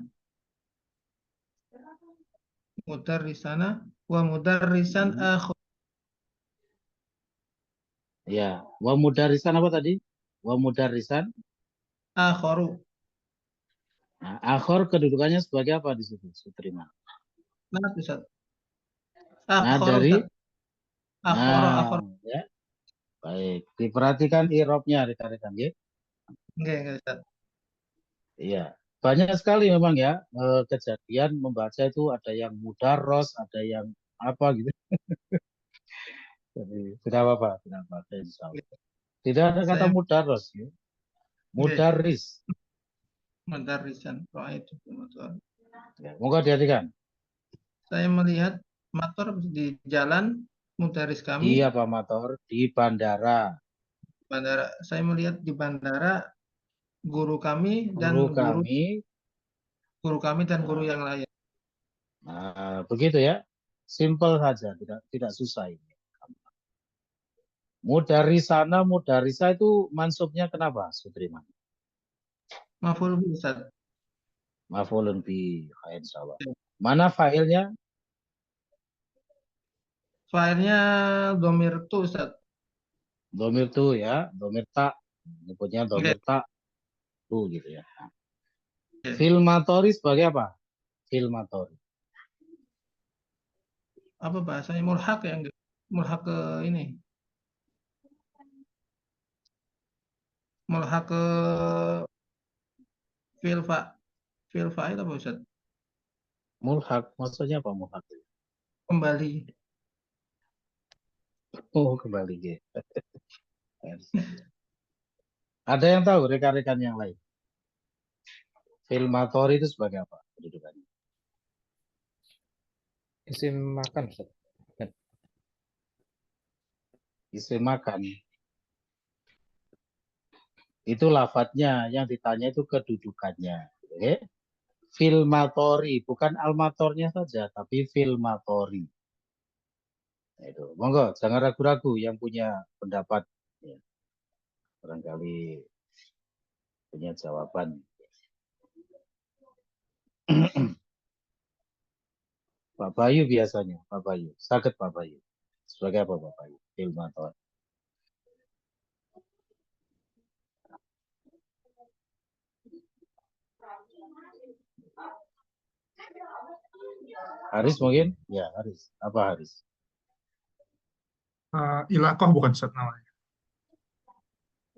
mudarrisana wa mudarrisan akhar. Ya, wa mudarisan apa tadi? Wa mudarisan. Akharu. Nah, akhor kedudukannya sebagai apa di situ, Sutriman? Nah, Ustaz. Nah, Akharu, dari Ustaz. Akhara, akhara. ya, baik. Diperhatikan irobnya rekan-rekan, ya. Nggih, Ustaz. Iya, banyak sekali memang ya kejadian membaca itu ada yang mudaros, ada yang apa gitu. Jadi, tidak apa-apa, tidak apa-apa, insya Allah. Tidak ada kata Saya mudaros, ya. Mudaris. mudarrisan. Ra'aitu motor. Ya, moga diartikan. Saya melihat motor di jalan mudaris Di kami apa motor? Di bandara. bandara. Saya melihat di bandara guru kami dan Guru kami. guru kami dan guru yang lain. Nah, begitu ya. Simple saja, tidak susah ini. Mudarisana, mudarisa itu mansubnya kenapa, Sutriman? Maf'ul bih, Ustaz. Maf'ulun bi, khair insyaAllah. Mana failnya? Filenya domir tu, Ustaz. Domir tu ya, domir tak. Nyebutnya domir tak. Tuh gitu ya. Filmatori sebagai apa? Filmatori. Apa bahasanya? Mulhaq ya? Mulhaq ke ini. Mulhaq ke fil fa'il apa, Ustaz? Mulhak, maksudnya apa mulhak? Kembali. Oh, kembali ya. Ada yang tahu rekan-rekan yang lain? Filmatori itu sebagai apa kedudukannya? Isim makan, Ustaz. Isim makan. Itu lafadznya, yang ditanya itu kedudukannya. Oke? Filmatori, bukan almatornya saja, tapi filmatori. Itu, monggo, jangan ragu-ragu yang punya pendapat. Ya. Barangkali punya jawaban. Pak Bayu biasanya, Pak Bayu. Sakit Pak Bayu. Sebagai apa Pak Bayu? Filmator. Haris mungkin? Ya, Haris. Apa Haris? Ilakoh bukan Ustaz namanya.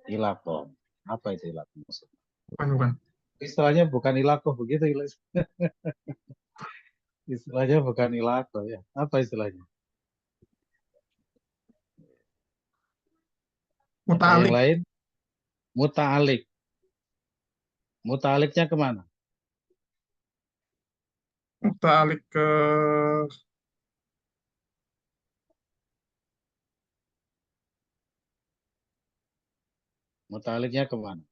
Ilakoh. Apa itu ilakoh maksudnya? Bukan. Istilahnya bukan ilakoh, begitu. Istilahnya bukan ilakoh ya. Apa istilahnya? Ada yang lain? Muta'alik. Muta'aliknya kemana? Muta'alik ke Muta'aliknya kemana?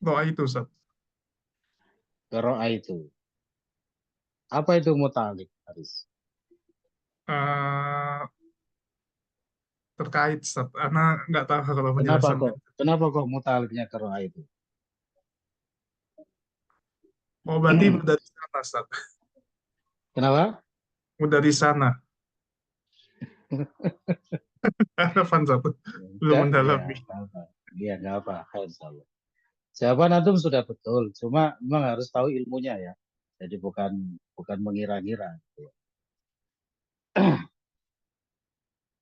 doa itu Ustaz. Ke ro'a itu. Apa itu muta'alik, Haris? Terkait Ustaz. Ana nggak tahu kalau penjelasannya. Kenapa kok muta'aliknya ke ro'a itu? Oh, berarti mudah di sana, Ustaz. Kenapa? Mudah di sana. Harapan satu. Belum mendalami. Iya, nggak apa. Jawaban antum sudah betul. Cuma memang harus tahu ilmunya ya. Jadi bukan mengira-ngira.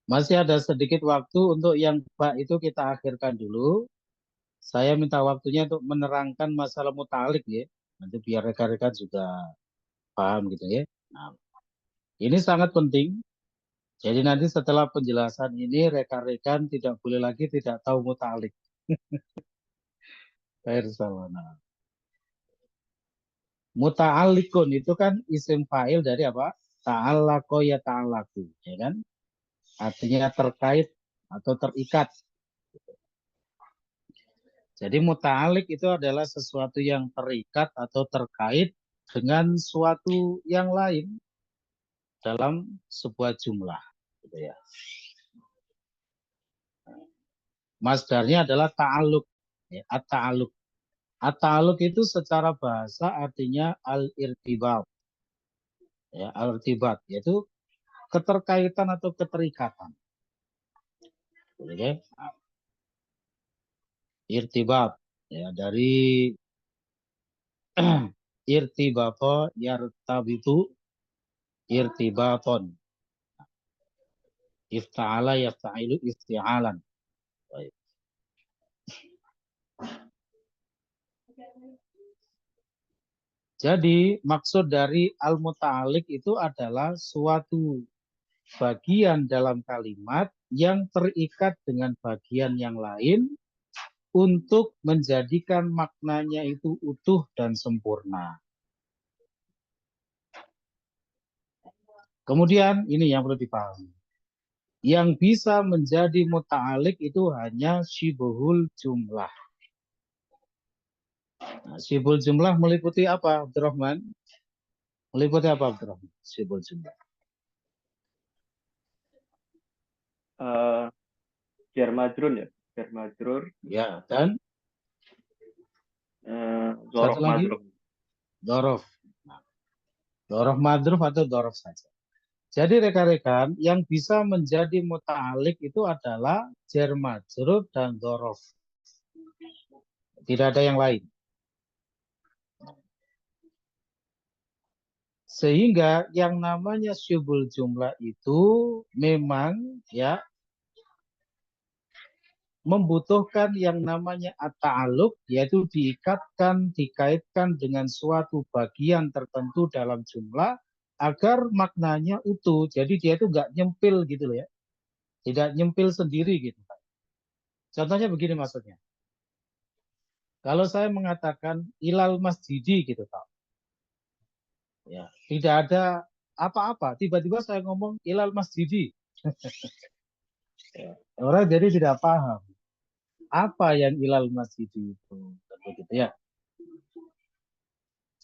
Masih ada sedikit waktu untuk yang bak itu kita akhirkan dulu. Saya minta waktunya untuk menerangkan masalah muta'alik ya. Nanti biar rekan-rekan juga paham gitu ya. Nah, ini sangat penting. Jadi nanti setelah penjelasan ini rekan-rekan tidak boleh lagi tidak tahu muta'alik. Nah. Muta'alikun itu kan isim fa'il dari apa? Ta'allaqo ya ta'allaku, ya kan? Artinya terkait atau terikat. Jadi muta'alik itu adalah sesuatu yang terikat atau terkait dengan suatu yang lain dalam sebuah jumlah. Gitu ya. Masdarnya adalah ta'aluk. Ya, at-ta'aluk. At-ta'aluk itu secara bahasa artinya al-irtibab. Ya, al-irtibat yaitu keterkaitan atau keterikatan. Oke. Irtibat ya dari irtibato yartabitu irtibaton. Ifta'ala yafta'ilu isti'alan. Baik. Jadi maksud dari al-muta'alliq itu adalah suatu bagian dalam kalimat yang terikat dengan bagian yang lain untuk menjadikan maknanya itu utuh dan sempurna. Kemudian ini yang perlu dipahami. Yang bisa menjadi muta'alliq itu hanya syibhul jumlah. Nah, syibhul jumlah meliputi apa, Abdurrahman? Meliputi apa, Abdurrahman? Syibhul jumlah. Jar majrur ya, jar majrur. Ya, dan Dzaraf satu lagi, madruf. dzaraf. Nah, dzaraf madruf atau dzaraf saja. Jadi rekan-rekan, yang bisa menjadi muta'alliq itu adalah jar majrur dan dzaraf. Tidak ada yang lain. Sehingga yang namanya syibhul jumlah itu memang ya membutuhkan yang namanya at-ta'alluq, yaitu diikatkan, dikaitkan dengan suatu bagian tertentu dalam jumlah agar maknanya utuh. Jadi dia itu nggak nyempil gitu loh ya. Tidak nyempil sendiri gitu. Contohnya begini maksudnya. Kalau saya mengatakan ilal masjidi gitu Pak. Ya, tidak ada apa-apa. Tiba-tiba saya ngomong ilal masjidi. Orang jadi tidak paham. Apa yang ilal masjidi itu? Begitu ya.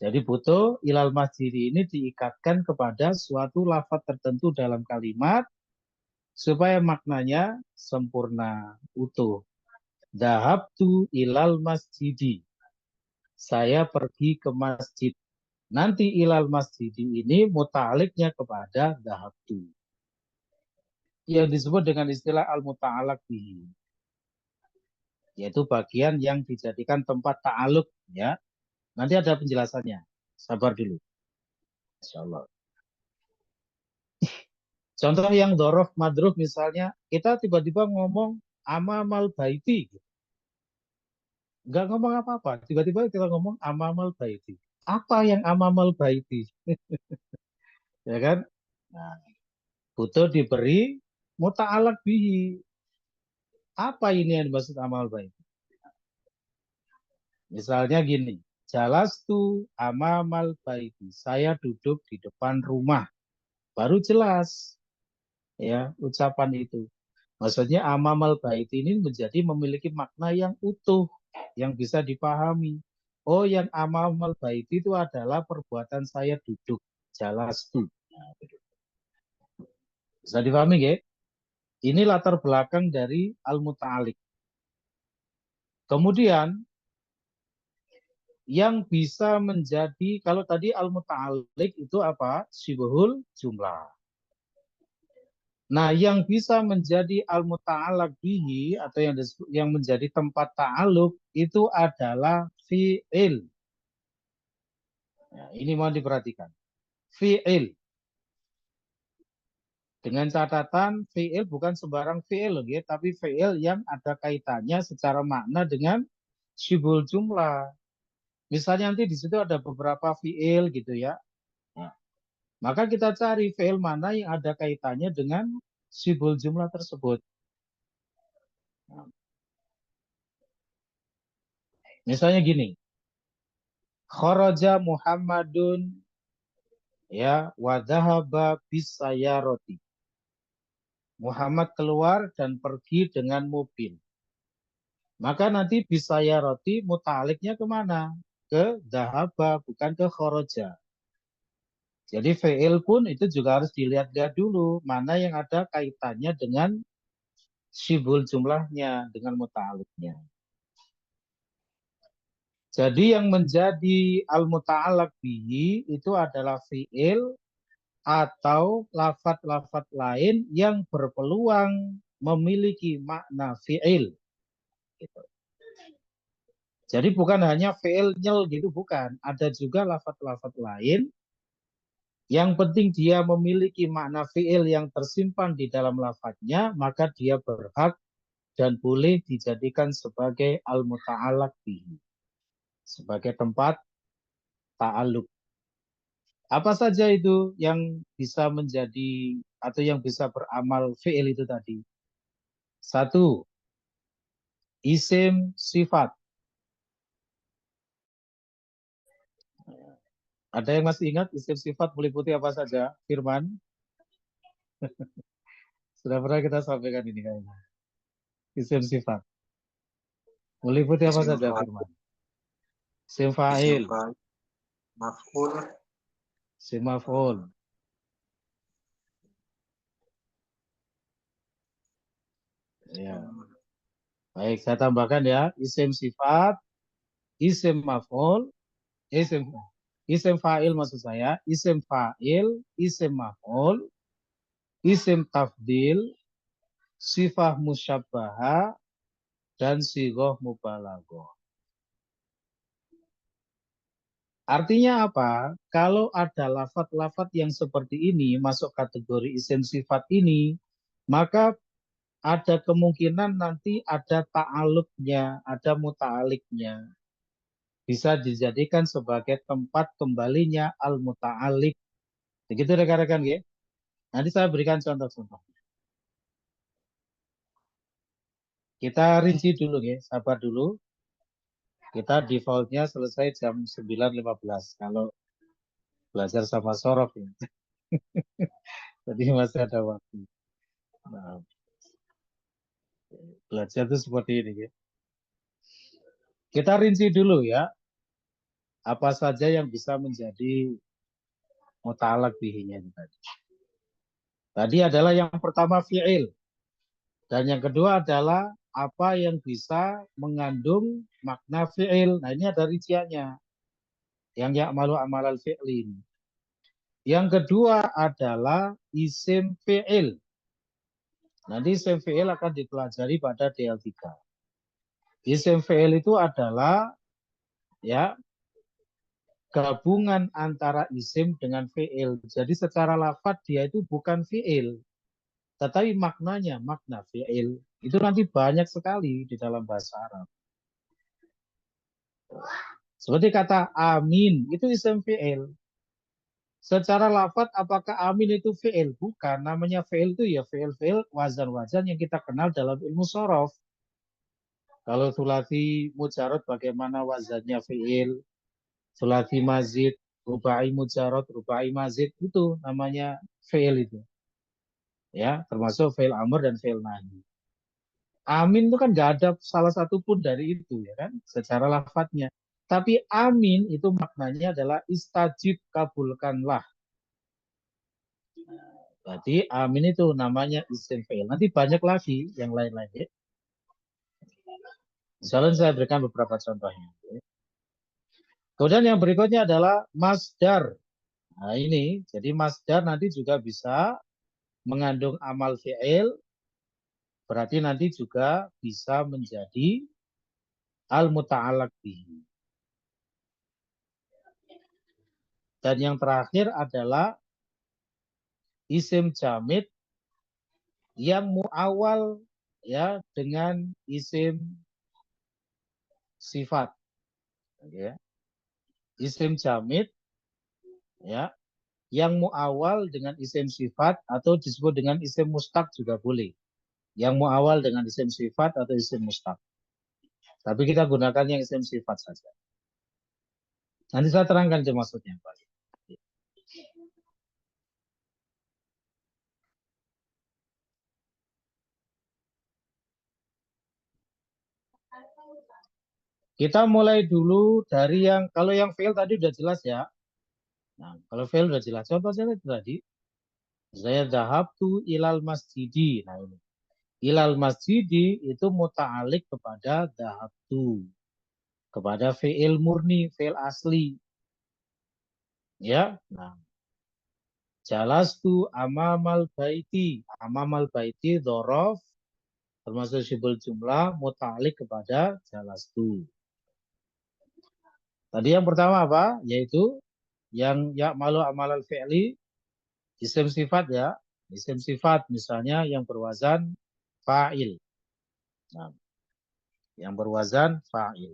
Jadi butuh ilal masjidi ini diikatkan kepada suatu lafaz tertentu dalam kalimat supaya maknanya sempurna, utuh. Dhahabtu ilal masjidi. Saya pergi ke masjid. Nanti ilal masjidi ini muta'aliknya kepada dhahabtu. Yang disebut dengan istilah al-muta'alaq bihi. Yaitu bagian yang dijadikan tempat ta'aluk ya. Nanti ada penjelasannya. Sabar dulu. Insyaallah. Contoh yang dzaraf madruf misalnya, kita tiba-tiba ngomong amamal baiti. Enggak ngomong apa-apa, tiba-tiba kita ngomong amamal baiti. Apa yang amamal baiti? Ya kan? Nah, butuh diberi muta'alaq bihi. Apa ini yang dimaksud amal baiti? Misalnya gini, jalastu amamal baiti. Saya duduk di depan rumah. Baru jelas ya ucapan itu. Maksudnya amamal bait ini menjadi memiliki makna yang utuh, yang bisa dipahami. Oh, yang amamal bait itu adalah perbuatan saya duduk, jalastu. Nah, bisa dipahami ya? Ini latar belakang dari al-muta'alliq. Kemudian yang bisa menjadi, kalau tadi al-muta'alliq itu apa? Syibhul jumlah. Nah, yang bisa menjadi al-muta'alaq bihi atau yang menjadi tempat ta'aluk itu adalah fi'il. Nah, ini mohon diperhatikan. Fi'il. Dengan catatan fi'il bukan sembarang fi'il, ya, tapi fi'il yang ada kaitannya secara makna dengan syibhul jumlah. Misalnya nanti di situ ada beberapa fi'il gitu ya. Nah, maka kita cari fi'il mana yang ada kaitannya dengan syibhul jumlah tersebut. Nah, misalnya gini. Kharaja Muhammadun ya wa dhahaba bisayarati. Muhammad keluar dan pergi dengan mobil. Maka nanti bisayarati muta'aliknya kemana? Ke dhahaba, bukan ke kharaja. Jadi fi'il pun itu juga harus dilihat-lihat dulu mana yang ada kaitannya dengan syibhul jumlahnya, dengan muta'aliknya. Jadi yang menjadi al-muta'alaq bihi itu adalah fi'il atau lafat-lafat lain yang berpeluang memiliki makna fi'il. Gitu. Jadi bukan hanya fi'il nyel gitu, bukan. Ada juga lafat-lafat lain yang penting dia memiliki makna fi'il yang tersimpan di dalam lafadznya, maka dia berhak dan boleh dijadikan sebagai al-muta'allaq bihi, sebagai tempat ta'alluq. Apa saja itu yang bisa menjadi atau yang bisa beramal fi'il itu tadi? Satu, isim sifat. Ada yang masih ingat isim sifat meliputi apa saja? Firman? Sudah pernah kita sampaikan ini kayaknya. Isim sifat. Meliputi apa Isim saja fa'il, Firman? Isim isim fa'il, fa'il, maf'ul, isim maf'ul. Ya. Baik, saya tambahkan ya. Isim sifat, isim maf'ul, isim fa'il maksud saya, isim fa'il, isim maf'ul, isim tafdil, sifah musyabbaha, dan sigoh mubalaghah. Artinya apa? Kalau ada lafat-lafat yang seperti ini masuk kategori isim sifat ini, maka ada kemungkinan nanti ada ta'aluknya, ada muta'aliknya. Bisa dijadikan sebagai tempat kembalinya al-muta'alik. Begitu rekan-rekan ya. Nanti saya berikan contoh-contoh. Kita rinci dulu ya, sabar dulu. Kita defaultnya selesai jam 9.15 kalau belajar sama Sorof ya. Jadi masih ada waktu. Nah, belajar itu seperti ini ya. Kita rinci dulu ya. Apa saja yang bisa menjadi muta'alaq bihinya tadi. Tadi adalah yang pertama fi'il. Dan yang kedua adalah apa yang bisa mengandung makna fi'il. Nah ini ada rinciannya. Yang ya'malu amalal fi'lin. Yang kedua adalah isim fi'il. Nanti isim fi'il akan dipelajari pada DL3. Isim fi'il itu adalah ya gabungan antara isim dengan fi'il. Jadi secara lafadz dia itu bukan fi'il. Tetapi maknanya makna fi'il. Itu nanti banyak sekali di dalam bahasa Arab. Seperti kata amin, itu isim fi'il. Secara lafadz apakah amin itu fi'il? Bukan, namanya fi'il itu ya fi'il-fi'il wazan-wazan yang kita kenal dalam ilmu sorof. Kalau sulasi mujarad bagaimana wazannya fi'il, sulasi mazid, rubai mujarad, rubai mazid, itu namanya fi'il itu. Ya, termasuk fi'il amr dan fi'il nahi. Amin itu kan nggak ada salah satu pun dari itu ya kan, secara lafadznya. Tapi amin itu maknanya adalah istajib, kabulkanlah. Berarti amin itu namanya isim fi'il. Nanti banyak lagi yang lain-lain ya. Misalnya saya berikan beberapa contohnya. Kemudian yang berikutnya adalah masdar. Nah ini, jadi masdar nanti juga bisa mengandung amal fi'il. Berarti nanti juga bisa menjadi al-muta'allaq bihi. Dan yang terakhir adalah isim jamid yang mu'awal ya dengan isim sifat. Ya. Isim jamid ya yang mu'awal dengan isim sifat atau disebut dengan isim mustaq juga boleh. Yang mu'awal dengan isim sifat atau isim mustaq. Tapi kita gunakan yang isim sifat saja. Nanti saya terangkan itu maksudnya, Pak. Kita mulai dulu dari yang, kalau yang fail tadi udah jelas ya. Nah, kalau fail udah jelas. Contohnya tadi, saya dhahabtu ilal masjidi. Nah ini. Ilal masjidi itu muta'alik kepada dhahabtu. Kepada fi'il murni, fi'il asli. Ya, nah. Jalastu amamal baiti. Amamal baiti dhorof termasuk sibul jumlah muta'alliq kepada jalastu. Tadi yang pertama apa? Yaitu yang ya'malu amalal fi'li isim sifat ya. Isim sifat misalnya yang berwazan fa'il. Nah, yang berwazan fa'il.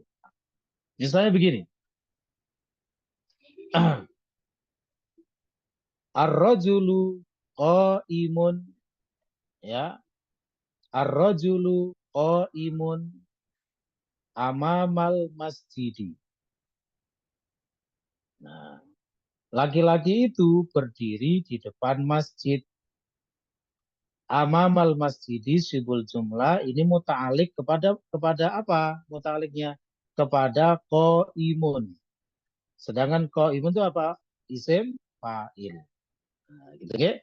Misalnya begini. Ar-rajulu qa'imun ya. Ar-rajulu qa'imun amamal masjidi. Nah, laki-laki itu berdiri di depan masjid. Amamal masjidi sibul jumlah ini muta'alliq kepada apa? Muta'alliqnya kepada qa'imun. Sedangkan qa'imun itu apa? Isim fa'il. Nah, gitu ya.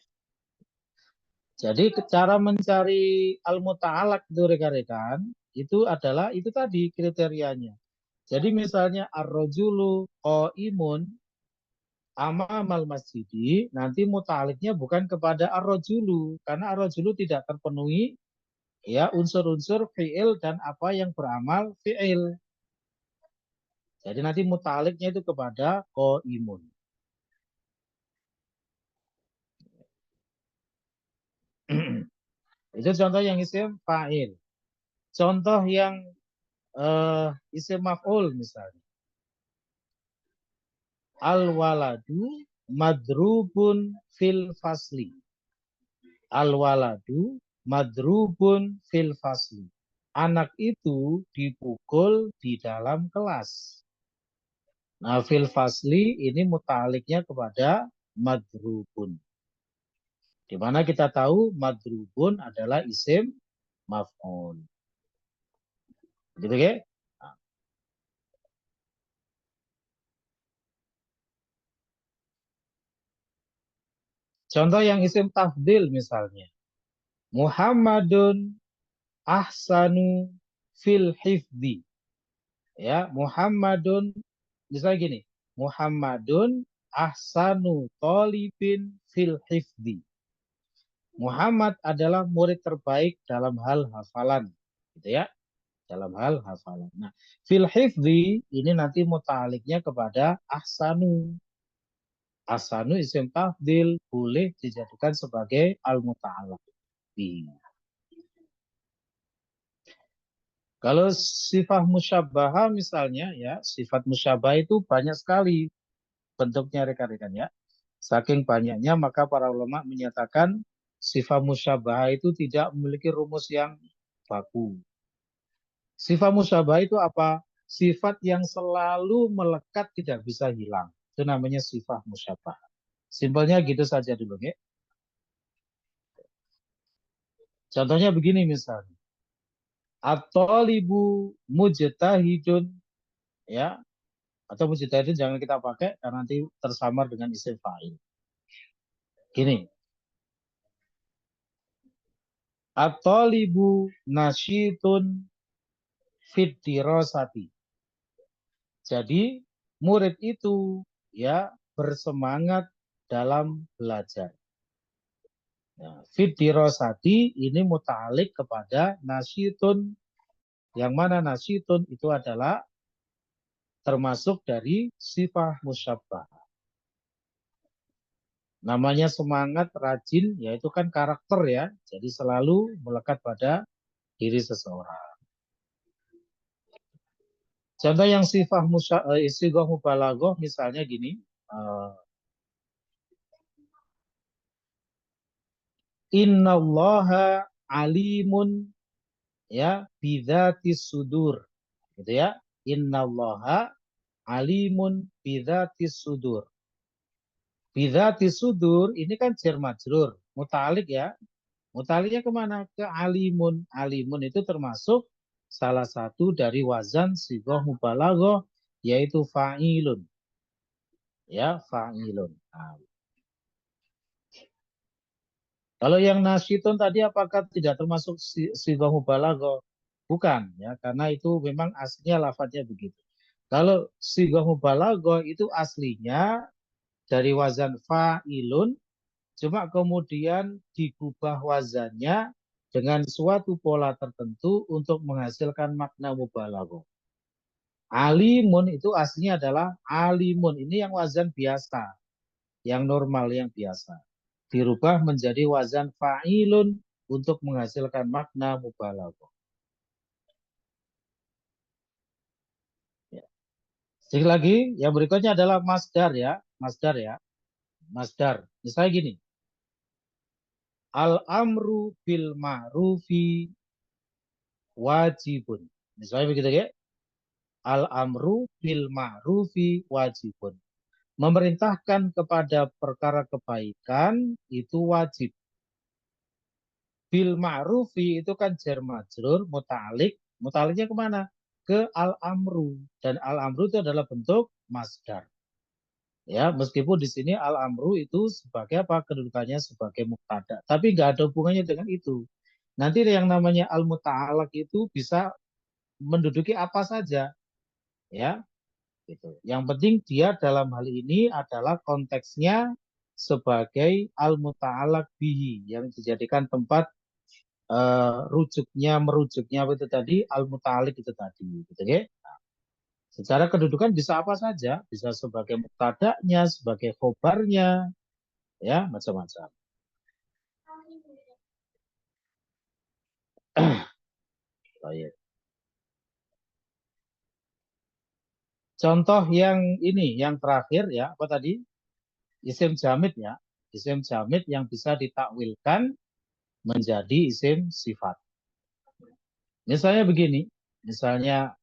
Jadi cara mencari al-muta'alaq itu rekan-rekan itu adalah itu tadi kriterianya. Jadi misalnya ar-rajulu qa'imun amamal masjidi nanti muta'alliqnya bukan kepada ar-rajulu karena ar-rajulu tidak terpenuhi ya unsur-unsur fi'il dan apa yang beramal fi'il. Jadi nanti muta'alliqnya itu kepada qa'imun. Itu contoh yang isim fa'il. Contoh yang isim maf'ul misalnya. Al-waladu madrubun fil fasli. Al-waladu madrubun fil fasli. Anak itu dipukul di dalam kelas. Nah, fil fasli ini muta'alliqnya kepada madrubun. Di mana kita tahu madrubun adalah isim maf'ul. Gitu ya? Nah. Contoh yang isim tafdil misalnya. Muhammadun ahsanu fil hifdi. Ya, Muhammadun misalnya gini. Muhammadun ahsanu talibin fil hifdi. Muhammad adalah murid terbaik dalam hal hafalan, gitu ya. Dalam hal hafalan. Nah, fil hifdi ini nanti muta'alliqnya kepada ahsanu. Ahsanu isim tafdil boleh dijadikan sebagai al-muta'alliq. Kalau sifat musyabbah misalnya ya, sifat musyabbah itu banyak sekali bentuknya rekan-rekan ya. Saking banyaknya maka para ulama menyatakan sifat musyabbah itu tidak memiliki rumus yang baku. Sifat musyabbah itu apa? Sifat yang selalu melekat tidak bisa hilang. Itu namanya sifat musyabbah. Simpelnya gitu saja dulu ya. Contohnya begini misalnya. At-thalibu mujtahidun ya. Atau mujtahidun jangan kita pakai karena nanti tersamar dengan isim fa'il. Gini. At-thalibu nasyitun fit dirasati. Jadi murid itu ya bersemangat dalam belajar. Ya, fit dirasati ini muta'alliq kepada nasyitun. Yang mana nasyitun itu adalah termasuk dari sifat musyabbah. Namanya semangat, rajin, yaitu kan karakter ya. Jadi selalu melekat pada diri seseorang. Contoh yang sifat istighah mubalaghah misalnya gini. Innallaha alimun ya bidzatis sudur. Gitu ya. Innallaha alimun bidzatis sudur. Bidzatis sudur ini kan jar majrur, muta'alliq ya. Muta'alliqnya kemana? Ke alimun. Alimun itu termasuk salah satu dari wazan sighah mubalaghah yaitu fa'ilun. Ya, fa'ilun. Nah. Kalau yang nasyitun tadi apakah tidak termasuk sighah mubalaghah? Bukan ya, karena itu memang aslinya lafadznya begitu. Kalau sighah mubalaghah itu aslinya dari wazan fa'ilun cuma kemudian digubah wazannya dengan suatu pola tertentu untuk menghasilkan makna mubalaghah. Alimun itu aslinya adalah alimun. Ini yang wazan biasa, yang normal, yang biasa. Dirubah menjadi wazan fa'ilun untuk menghasilkan makna mubalaghah. Ya. Sedikit lagi, yang berikutnya adalah masdar ya. Masdar ya. Masdar. Misalnya gini. Al-amru bil ma'rufi wajibun. Misalnya begitu ya. Al-amru bil ma'rufi wajibun. Memerintahkan kepada perkara kebaikan itu wajib. Bil ma'rufi itu kan jar majrur, muta'alik. Muta'aliknya kemana? Ke al-amru. Dan al-amru itu adalah bentuk masdar. Ya, meskipun di sini al-amru itu sebagai apa? Kedudukannya sebagai mubtada. Tapi nggak ada hubungannya dengan itu. Nanti yang namanya al-muta'alaq itu bisa menduduki apa saja. Ya, gitu. Yang penting dia dalam hal ini adalah konteksnya sebagai al-muta'alaq bihi yang dijadikan tempat merujuknya itu tadi al-muta'alliq itu tadi, gitu ya. Secara kedudukan bisa apa saja, bisa sebagai mubtada'nya, sebagai khobarnya, ya macam-macam. Baik. Contoh yang ini, yang terakhir ya, apa tadi? Isim jamid ya, isim jamid yang bisa ditakwilkan menjadi isim sifat. Misalnya begini, misalnya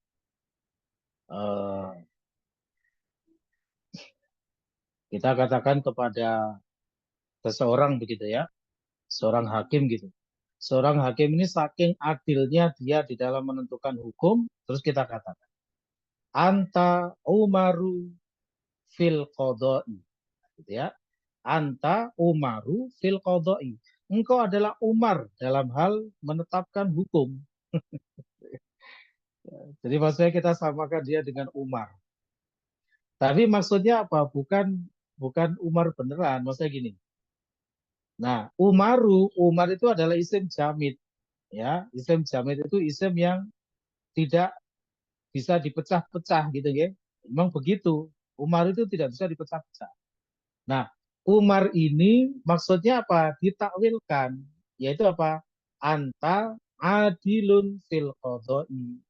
kita katakan kepada seseorang begitu ya, seorang hakim gitu. Seorang hakim ini saking adilnya dia di dalam menentukan hukum, terus kita katakan, anta umaru fil qadai, gitu ya. Anta umaru fil qadai. Engkau adalah Umar dalam hal menetapkan hukum. Jadi maksudnya kita samakan dia dengan Umar. Tapi maksudnya apa? Bukan Umar beneran, maksudnya gini. Nah, Umar itu adalah isim jamid. Ya, isim jamid itu isim yang tidak bisa dipecah-pecah gitu ya. Memang begitu. Umar itu tidak bisa dipecah-pecah. Nah, Umar ini maksudnya apa? Ditakwilkan. Yaitu apa? Anta adilun fil qadai.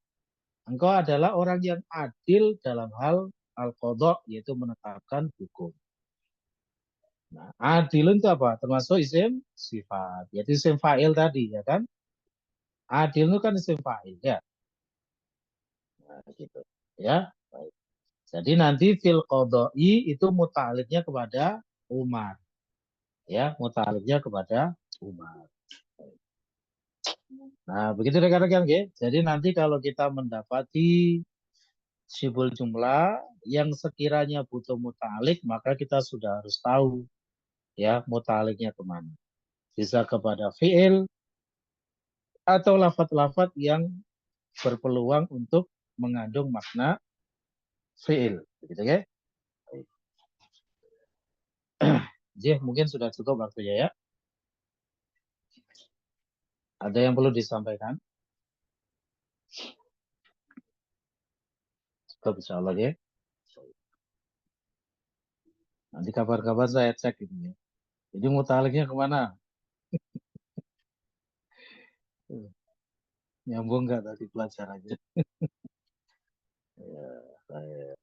Engkau adalah orang yang adil dalam hal al-qadha, yaitu menetapkan hukum. Nah, adilun itu apa? Termasuk isim sifat. Yaitu isim fa'il tadi, ya kan? Adil itu kan isim fa'il, ya. Nah, gitu. Ya, baik. Jadi nanti fil qadai itu muta'alliqnya kepada Umar. Ya, muta'alliqnya kepada Umar. Nah, begitu rekan-rekan, ya. Jadi nanti kalau kita mendapati sibul jumlah yang sekiranya butuh muta'alliq, maka kita sudah harus tahu ya muta'alliqnya kemana. Bisa kepada fi'il atau lafaz-lafaz yang berpeluang untuk mengandung makna fi'il, begitu ya. Jadi mungkin sudah cukup waktunya ya. Ada yang perlu disampaikan? Cukup insyaallah ya. Nanti kabar-kabar saya cek gitu ya. Jadi muta'alliqnya kemana? Nyambung nggak tadi pelajarannya? Ya, baik.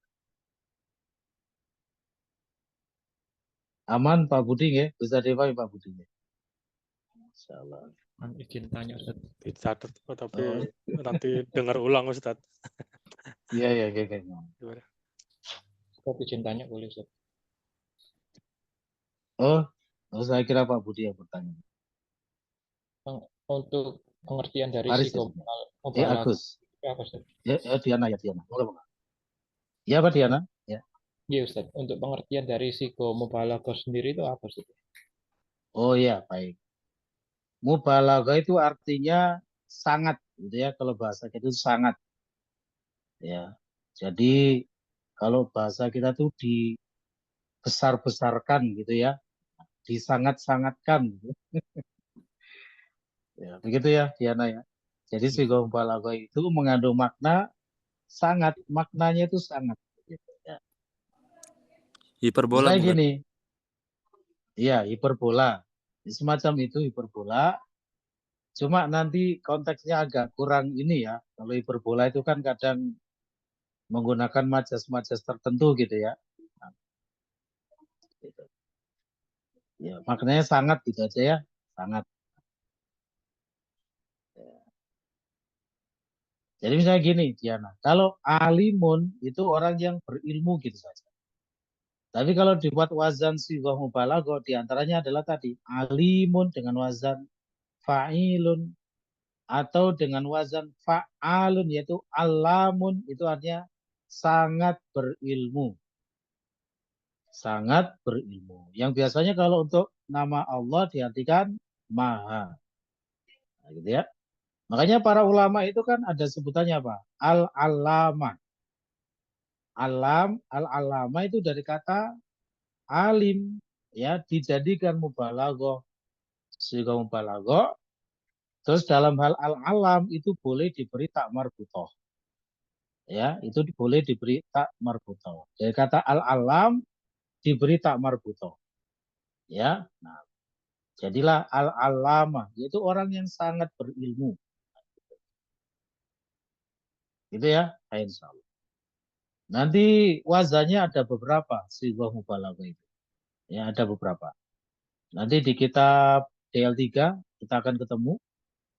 Aman Pak Budi ya? Bisa dipahami Pak Budi ya? Insyaallah. Izin tanya Ustaz. Dicatat tapi nanti dengar ulang Ustaz. Iya kayak. Gimana? Ustaz izin tanya boleh Ustaz? Oh, saya kira Pak Budi yang bertanya. Untuk pengertian dari Haris, mubalagh Agus. apa Ustaz? Ya, Diana. Moga-moga. Ya Pak Diana. Ya. Iya Ustaz, untuk pengertian dari sigo mubalaghah sendiri itu apa Ustaz? Oh ya, baik. Mubalaghah itu artinya sangat, gitu ya. Kalau bahasa kita itu sangat. Ya. Jadi kalau bahasa kita tuh dibesar-besarkan gitu ya. disangat-sangatkan. Ya, begitu ya, Diana ya. Jadi sigo mubalaghah itu mengandung makna sangat, maknanya itu sangat. Gitu, ya. Hiperbola Misalnya bukan? gini, iya hiperbola, semacam itu hiperbola. Cuma nanti konteksnya agak kurang ini ya. Kalau hiperbola itu kan kadang menggunakan majas-majas tertentu gitu ya. Nah, gitu. Ya, maknanya sangat gitu aja ya, sangat. Jadi misalnya gini, Diana, kalau alimun itu orang yang berilmu gitu saja. Tapi kalau dibuat wazan sighah mubalaghah diantaranya adalah tadi alimun dengan wazan fa'ilun atau dengan wazan fa'alun yaitu alamun itu artinya sangat berilmu. Sangat berilmu. Yang biasanya kalau untuk nama Allah diartikan maha. Nah, gitu ya. Makanya para ulama itu kan ada sebutannya apa? Al-alama. Al-alama itu dari kata alim. Ya, dijadikan mubalaghah. Sehingga mubalaghah. Terus dalam hal al-alam itu boleh diberi tak marbutoh. Ya, itu boleh diberi tak marbutoh. Dari kata al-alam diberi tak marbutoh. Ya, nah, jadilah al-alama, yaitu orang yang sangat berilmu. Gitu ya, insya Allah. Nanti wazannya ada beberapa sighah mubalaghah itu. Ya, ada beberapa. Nanti di kitab DL3 kita akan ketemu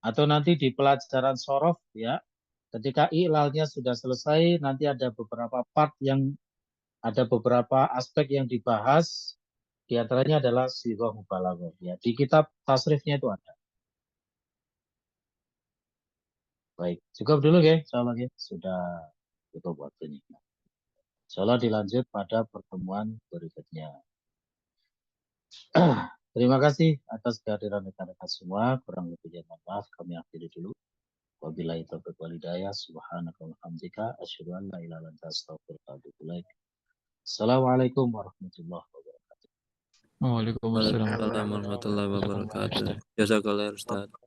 atau nanti di pelajaran sorof ya. Ketika i'lalnya sudah selesai, nanti ada beberapa part yang ada beberapa aspek yang dibahas. Di antaranya adalah sighah mubalaghah ya. Di kitab tasrifnya itu ada. Baik, cukup dulu ya, insyaallah ya. Sudah cukup waktunya. Insyaallah dilanjut pada pertemuan berikutnya. Terima kasih atas kehadiran rekan-rekan semua. Kurang lebihnya mohon maaf, kami akhiri dulu. Wabillahi taufiq wal hidayah. Subhanaka wa bihamdika asyhadu an la ilaha illa anta astaghfiruka wa atubu ilaik. Assalamualaikum warahmatullahi wabarakatuh. Waalaikumsalam Waalaikumsalam warahmatullahi wabarakatuh. Jazakallah Ustaz.